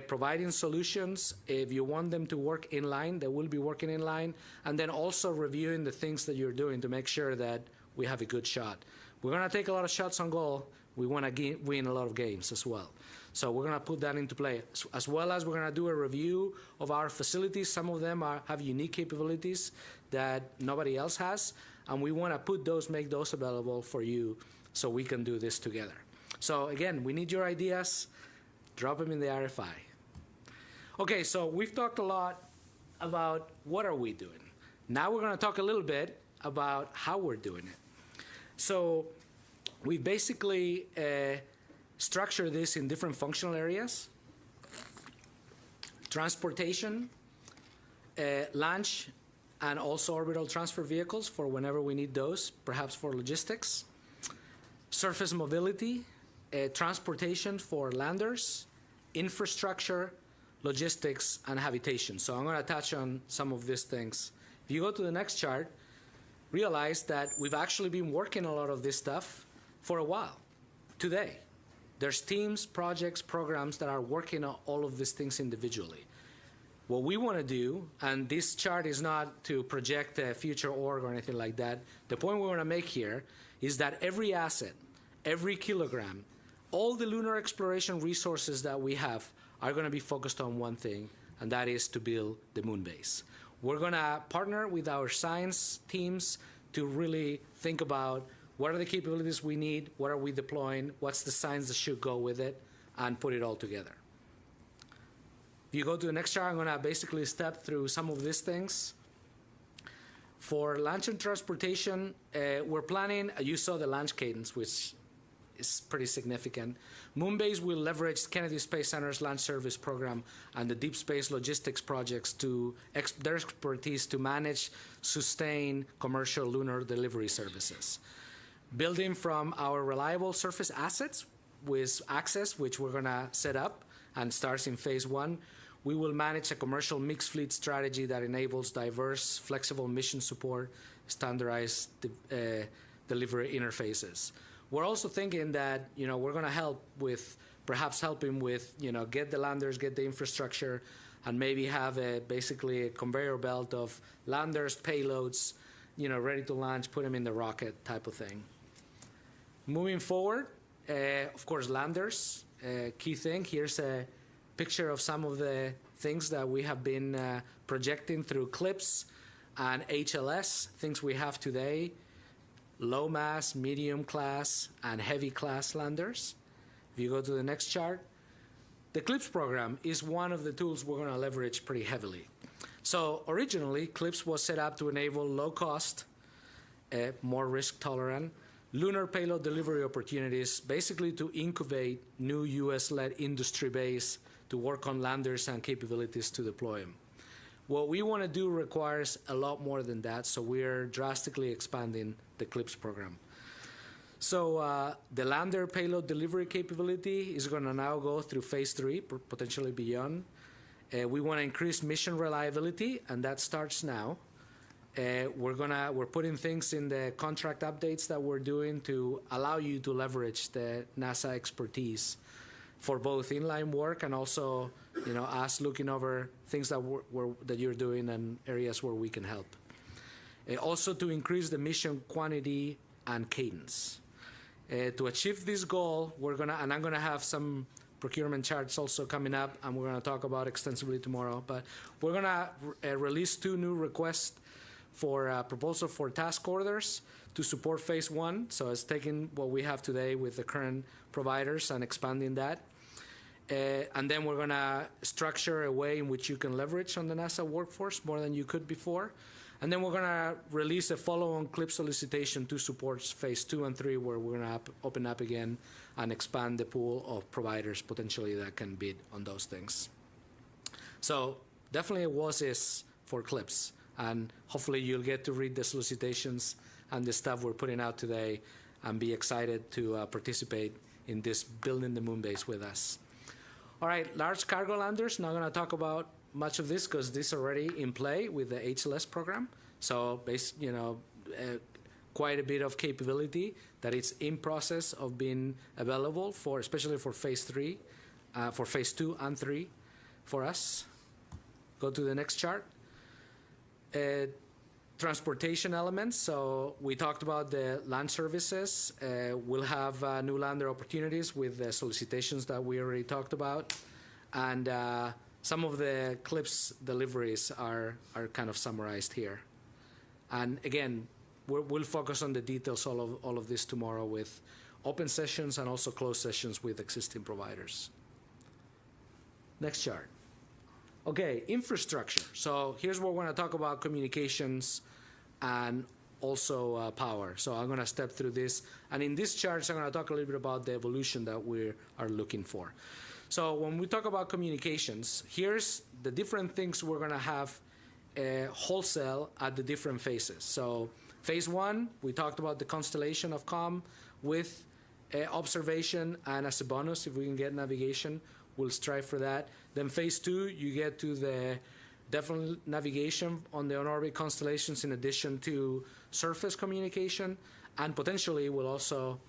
[SPEAKER 12] providing solutions. If you want them to work in line, they will be working in line, and then also reviewing the things that you're doing to make sure that we have a good shot. We're going to take a lot of shots on goal, We want to win a lot of games as well. So we're going to put that into play, as well as we're going to do a review of our facilities. Some of them have unique capabilities that nobody else has, and we want to make those available for you so we can do this together. So again, we need your ideas. Drop them in the RFI. Okay, so we've talked a lot about what are we doing. Now we're going to talk a little bit about how we're doing it. So we basically structure this in different functional areas: transportation, launch, and also orbital transfer vehicles for whenever we need those, perhaps for logistics, surface mobility, transportation for landers, infrastructure, logistics, and habitation. So I'm going to touch on some of these things. If you go to the next chart, realize that we've actually been working a lot of this stuff for a while. Today, there's teams, projects, programs that are working on all of these things individually. What we want to do, and this chart is not to project a future org or anything like that, the point we want to make here is that every asset, every kilogram, all the lunar exploration resources that we have are going to be focused on one thing, and that is to build the moon base. We're going to partner with our science teams to really think about what are the capabilities we need, what are we deploying, what's the science that should go with it, and put it all together. If you go to the next chart, I'm going to basically step through some of these things. For launch and transportation, we're planning, you saw the launch cadence, which is pretty significant. Moonbase will leverage Kennedy Space Center's launch service program and the deep space logistics projects to their expertise to manage, sustain commercial lunar delivery services. Building from our reliable surface assets with access, which we're going to set up and starts in phase 1, we will manage a commercial mixed fleet strategy that enables diverse, flexible mission support, standardized delivery interfaces. We're also thinking that, we're going to help with, perhaps helping with, get the landers, get the infrastructure, and maybe have basically a conveyor belt of landers, payloads, ready to launch, put them in the rocket type of thing. Moving forward, of course, landers, key thing. Here's a picture of some of the things that we have been projecting through CLIPS and HLS, things we have today. Low mass, medium class, and heavy class landers. If you go to the next chart, the CLIPS program is one of the tools we're going to leverage pretty heavily. So originally, CLIPS was set up to enable low cost, more risk tolerant, lunar payload delivery opportunities, basically to incubate new US-led industry base to work on landers and capabilities to deploy them. What we want to do requires a lot more than that, so we're drastically expanding the CLIPS program. So the lander payload delivery capability is going to now go through phase 3, potentially beyond. We want to increase mission reliability, and that starts now. We're putting things in the contract updates that we're doing to allow you to leverage the NASA expertise for both inline work and also, us looking over things that you're doing and areas where we can help. Also to increase the mission quantity and cadence. To achieve this goal, and I'm gonna have some procurement charts also coming up, and we're gonna talk about extensively tomorrow, but we're gonna release 2 new requests for proposal for task orders to support phase 1. So it's taking what we have today with the current providers and expanding that. And then we're going to structure a way in which you can leverage on the NASA workforce more than you could before. And then we're going to release a follow-on CLIP solicitation to support phase 2 and 3, where we're going to open up again and expand the pool of providers potentially that can bid on those things. So definitely a WASIS for CLIPS. And hopefully you'll get to read the solicitations and the stuff we're putting out today and be excited to participate in this building the moon base with us. All right, large cargo landers, not going to talk about much of this because this is already in play with the HLS program. So, quite a bit of capability that it's in process of being available for, especially for phase 3, for phase 2 and 3 for us. Go to the next chart. transportation elements. So we talked about the land services. We'll have new lander opportunities with the solicitations that we already talked about. And some of the CLIPS deliveries are kind of summarized here. And again, we'll focus on the details all of this tomorrow with open sessions and also closed sessions with existing providers. Next chart. Okay, infrastructure. So here's where we're going to talk about communications and also power. So I'm going to step through this. And in these charts, I'm going to talk a little bit about the evolution that we are looking for. So when we talk about communications, here's the different things we're going to have wholesale at the different phases. So phase 1, we talked about the constellation of comm with observation, and as a bonus, if we can get navigation, we'll strive for that. Then phase 2, you get to the definitely navigation on the on-orbit constellations in addition to surface communication, and potentially we'll also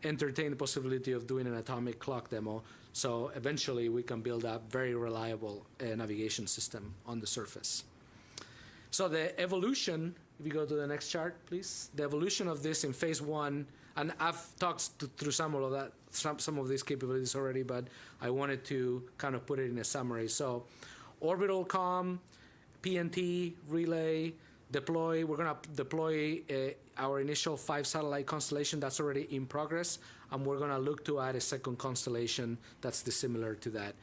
[SPEAKER 12] entertain the possibility of doing an atomic clock demo. So eventually we can build a very reliable navigation system on the surface. So the evolution, if you go to the next chart, please, the evolution of this in phase 1, and I've talked through some of these capabilities already, but I wanted to kind of put it in a summary. So orbital comm, PNT, relay, deploy. We're going to deploy our initial 5-satellite constellation that's already in progress, and we're going to look to add a second constellation that's dissimilar to that.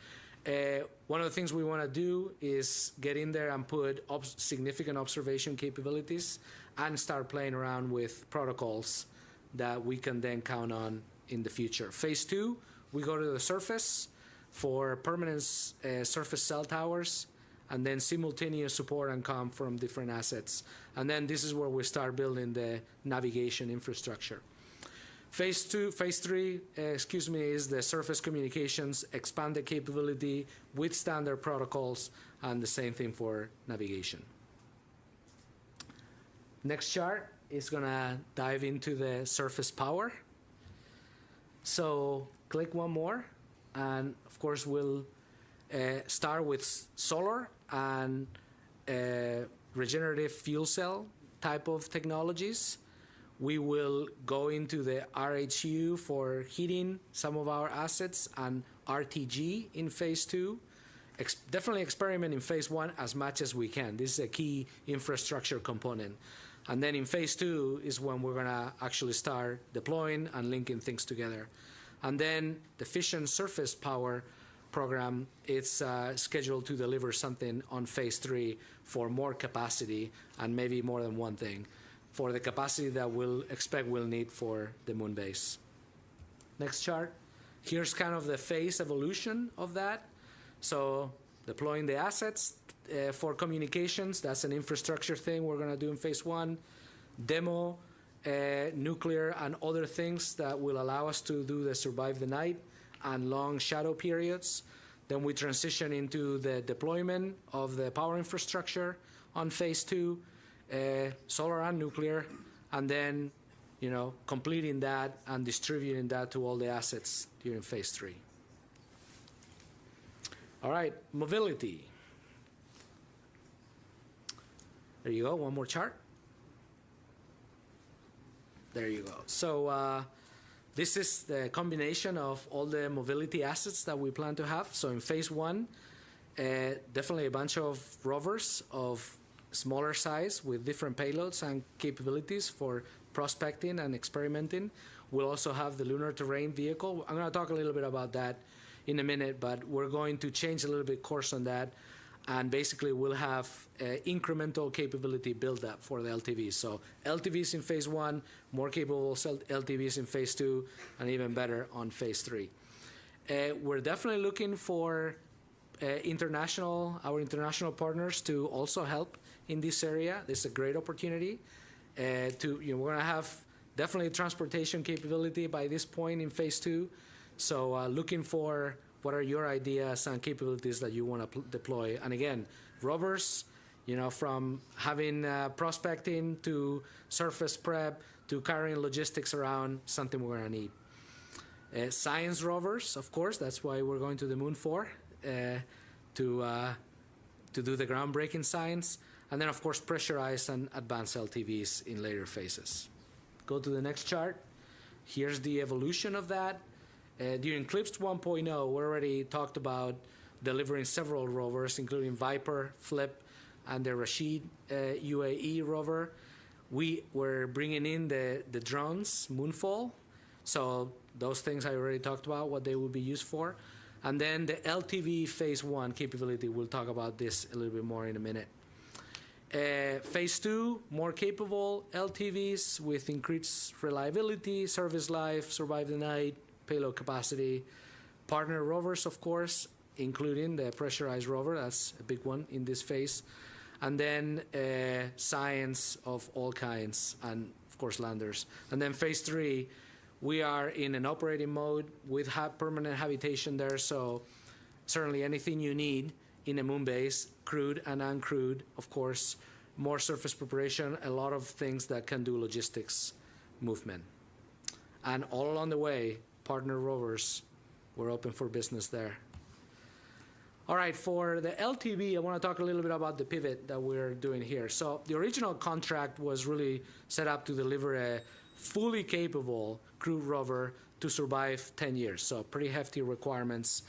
[SPEAKER 12] One of the things we want to do is get in there and put significant observation capabilities and start playing around with protocols that we can then count on in the future. Phase 2, we go to the surface for permanent surface cell towers, and then simultaneous support and comm from different assets. And then this is where we start building the navigation infrastructure. Phase 3, is the surface communications, expanded capability with standard protocols, and the same thing for navigation. Next chart is going to dive into the surface power. So click one more, and of course we'll start with solar and regenerative fuel cell type of technologies. We will go into the RHU for heating some of our assets and RTG in phase 2. Definitely experiment in phase 1 as much as we can. This is a key infrastructure component. And then in phase 2 is when we're going to actually start deploying and linking things together. And then the fission surface power program, it's scheduled to deliver something on phase 3 for more capacity and maybe more than one thing for the capacity that we'll need for the moon base. Next chart. Here's kind of the phase evolution of that. So deploying the assets for communications, that's an infrastructure thing we're going to do in phase 1. Demo, nuclear and other things that will allow us to do the survive the night and long shadow periods. Then we transition into the deployment of the power infrastructure on phase 2, solar and nuclear, and then completing that and distributing that to all the assets during phase 3. All right, mobility. There you go, one more chart. There you go. So this is the combination of all the mobility assets that we plan to have. So in phase 1, definitely a bunch of rovers of smaller size with different payloads and capabilities for prospecting and experimenting. We'll also have the lunar terrain vehicle. I'm going to talk a little bit about that in a minute, but we're going to change a little bit course on that. And basically, we'll have incremental capability build up for the LTVs. So LTVs in phase 1, more capable LTVs in phase 2, and even better on phase 3. We're definitely looking for our international partners to also help in this area. This is a great opportunity. We're going to have definitely transportation capability by this point in phase 2. So looking for what are your ideas and capabilities that you want to deploy. And again, rovers, from having prospecting to surface prep to carrying logistics around, something we're going to need. Science rovers, of course, that's why we're going to the moon for, to do the groundbreaking science. and then, of course, pressurized and advanced LTVs in later phases. Go to the next chart. Here's the evolution of that. During CLPS 1.0, we already talked about delivering several rovers, including Viper, Flip, and the Rashid UAE rover. We were bringing in the drones, Moonfall. So those things I already talked about, what they would be used for. And then the LTV phase 1 capability, we'll talk about this a little bit more in a minute. Phase 2, more capable LTVs with increased reliability, service life, survive the night, payload capacity. Partner rovers, of course, including the pressurized rover. That's a big one in this phase. And then science of all kinds, and of course landers. And then phase 3, we are in an operating mode with permanent habitation there, so certainly anything you need in a moon base, crewed and uncrewed, of course, more surface preparation, a lot of things that can do logistics movement. And all along the way, partner rovers, we're open for business there. All right, for the LTV, I want to talk a little bit about the pivot that we're doing here. So the original contract was really set up to deliver a fully capable crewed rover to survive 10 years, so pretty hefty requirements.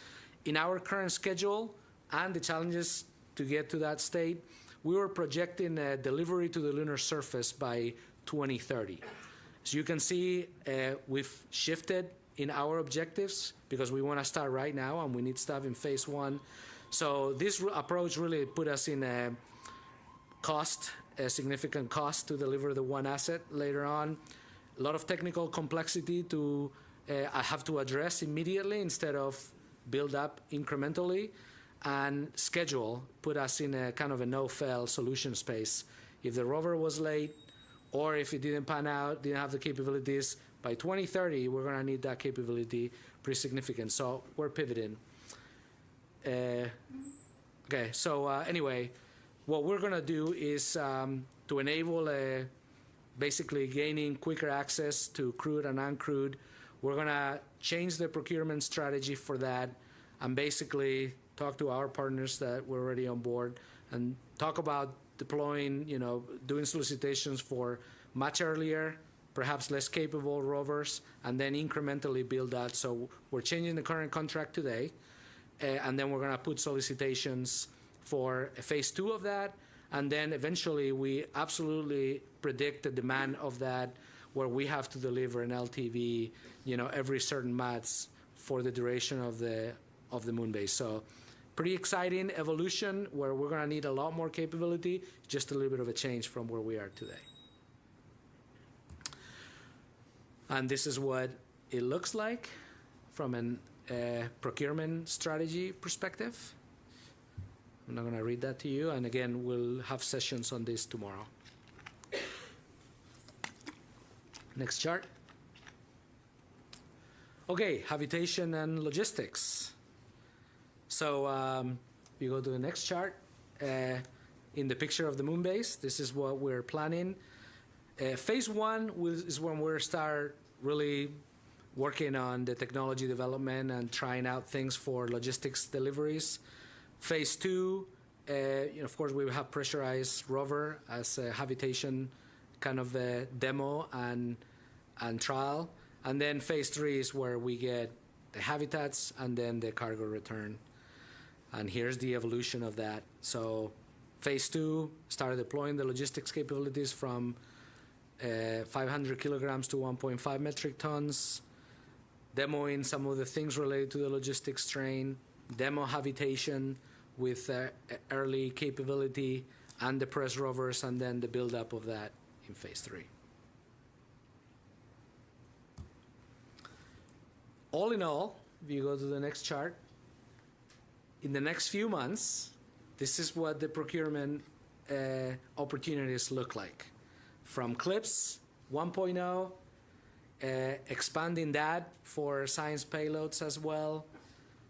[SPEAKER 12] In our current schedule and the challenges to get to that state, we were projecting a delivery to the lunar surface by 2030. So you can see we've shifted in our objectives because we want to start right now and we need stuff in phase 1. So this approach really put us in a significant cost to deliver the one asset later on. A lot of technical complexity I have to address immediately instead of build up incrementally. And schedule put us in a kind of a no-fail solution space. If the rover was late or if it didn't pan out, didn't have the capabilities, by 2030, we're going to need that capability pretty significant. So we're pivoting. Okay, so anyway, what we're going to do is to enable basically gaining quicker access to crewed and uncrewed, we're going to change the procurement strategy for that and basically talk to our partners that were already on board and talk about deploying, doing solicitations for much earlier, perhaps less capable rovers, and then incrementally build that. So we're changing the current contract today, and then we're going to put solicitations for a phase 2 of that, and then eventually we absolutely predict the demand of that, where we have to deliver an LTV, every certain months for the duration of the moon base. So pretty exciting evolution where we're going to need a lot more capability, just a little bit of a change from where we are today. And this is what it looks like from a procurement strategy perspective. I'm not going to read that to you. And again, we'll have sessions on this tomorrow. Next chart. Okay, habitation and logistics. So you go to the next chart. In the picture of the moon base, this is what we're planning. Phase 1 is when we'll start really working on the technology development and trying out things for logistics deliveries. Phase 2, of course, we will have pressurized rover as a habitation kind of a demo and trial. And then phase 3 is where we get the habitats and then the cargo return. And here's the evolution of that. So phase 2 started deploying the logistics capabilities from 500 kilograms to 1.5 metric tons, demoing some of the things related to the logistics train, demo habitation with early capability and the press rovers, and then the build-up of that in phase 3. All in all, if you go to the next chart, in the next few months, this is what the procurement opportunities look like. From CLPS 1.0, expanding that for science payloads as well.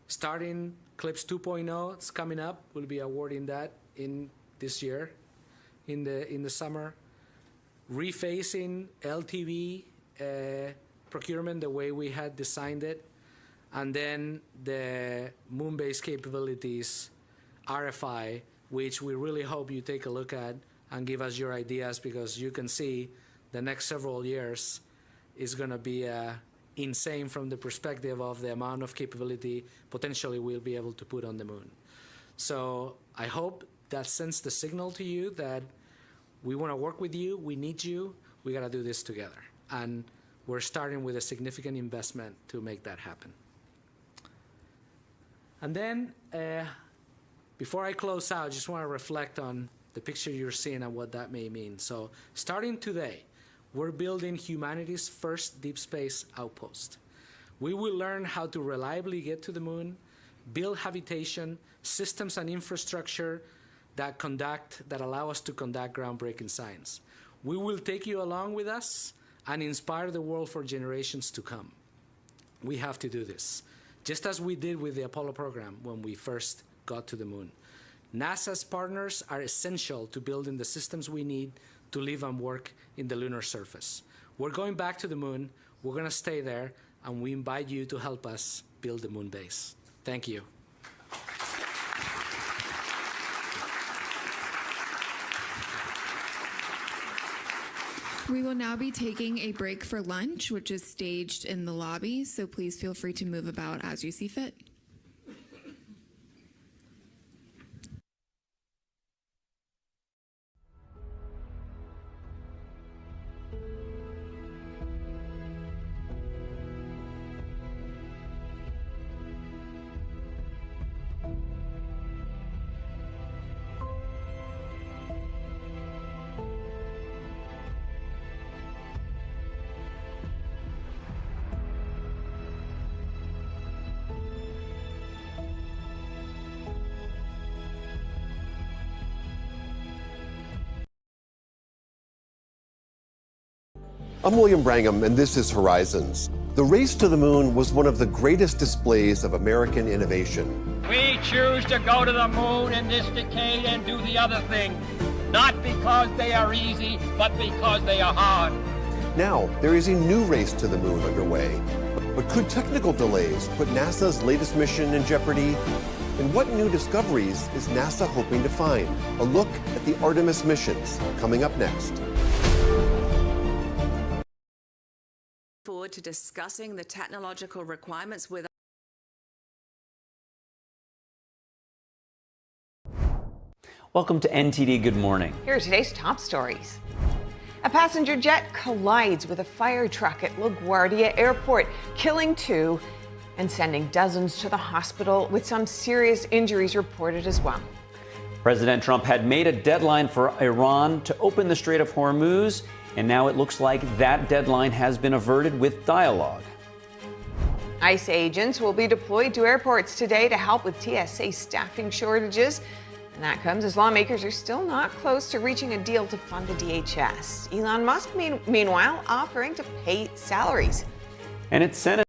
[SPEAKER 12] Starting CLPS 2.0, it's coming up. We'll be awarding that in this year, in the summer. Rephasing LTV procurement the way we had designed it, and then the moon-based capabilities, RFI, which we really hope you take a look at and give us your ideas, because you can see the next several years is going to be insane from the perspective of the amount of capability potentially we'll be able to put on the moon. So I hope that sends the signal to you that we want to work with you, we need you, we got to do this together. And we're starting with a significant investment to make that happen. And then, before I close out, I just want to reflect on the picture you're seeing and what that may mean. So starting today, we're building humanity's first deep space outpost. We will learn how to reliably get to the moon, build habitation, systems and infrastructure that allow us to conduct groundbreaking science. We will take you along with us and inspire the world for generations to come. We have to do this, just as we did with the Apollo program when we first got to the moon. NASA's partners are essential to building the systems we need to live and work in the lunar surface. We're going back to the moon, we're going to stay there, and we invite you to help us build the moon base. Thank you.
[SPEAKER 2] We will now be taking a break for lunch, which is staged in the lobby, so please feel free to move about as you see fit.
[SPEAKER 13] I'm William Brangham, and this is Horizons. The race to the moon was one of the greatest displays of American innovation.
[SPEAKER 14] We choose to go to the moon in this decade and do the other thing, not because they are easy, but because they are hard.
[SPEAKER 13] Now, there is a new race to the moon underway. But could technical delays put NASA's latest mission in jeopardy? And what new discoveries is NASA hoping to find? A look at the Artemis missions, coming up next.
[SPEAKER 15] Forward to discussing the technological requirements with.
[SPEAKER 16] Welcome to NTD Good Morning.
[SPEAKER 17] Here are today's top stories. A passenger jet collides with a fire truck at LaGuardia Airport, killing 2 and sending dozens to the hospital, with some serious injuries reported as well.
[SPEAKER 16] President Trump had made a deadline for Iran to open the Strait of Hormuz, and now it looks like that deadline has been averted with dialogue.
[SPEAKER 17] ICE agents will be deployed to airports today to help with TSA staffing shortages. And that comes as lawmakers are still not close to reaching a deal to fund the DHS. Elon Musk, meanwhile, offering to pay salaries.
[SPEAKER 16] And it's Senate.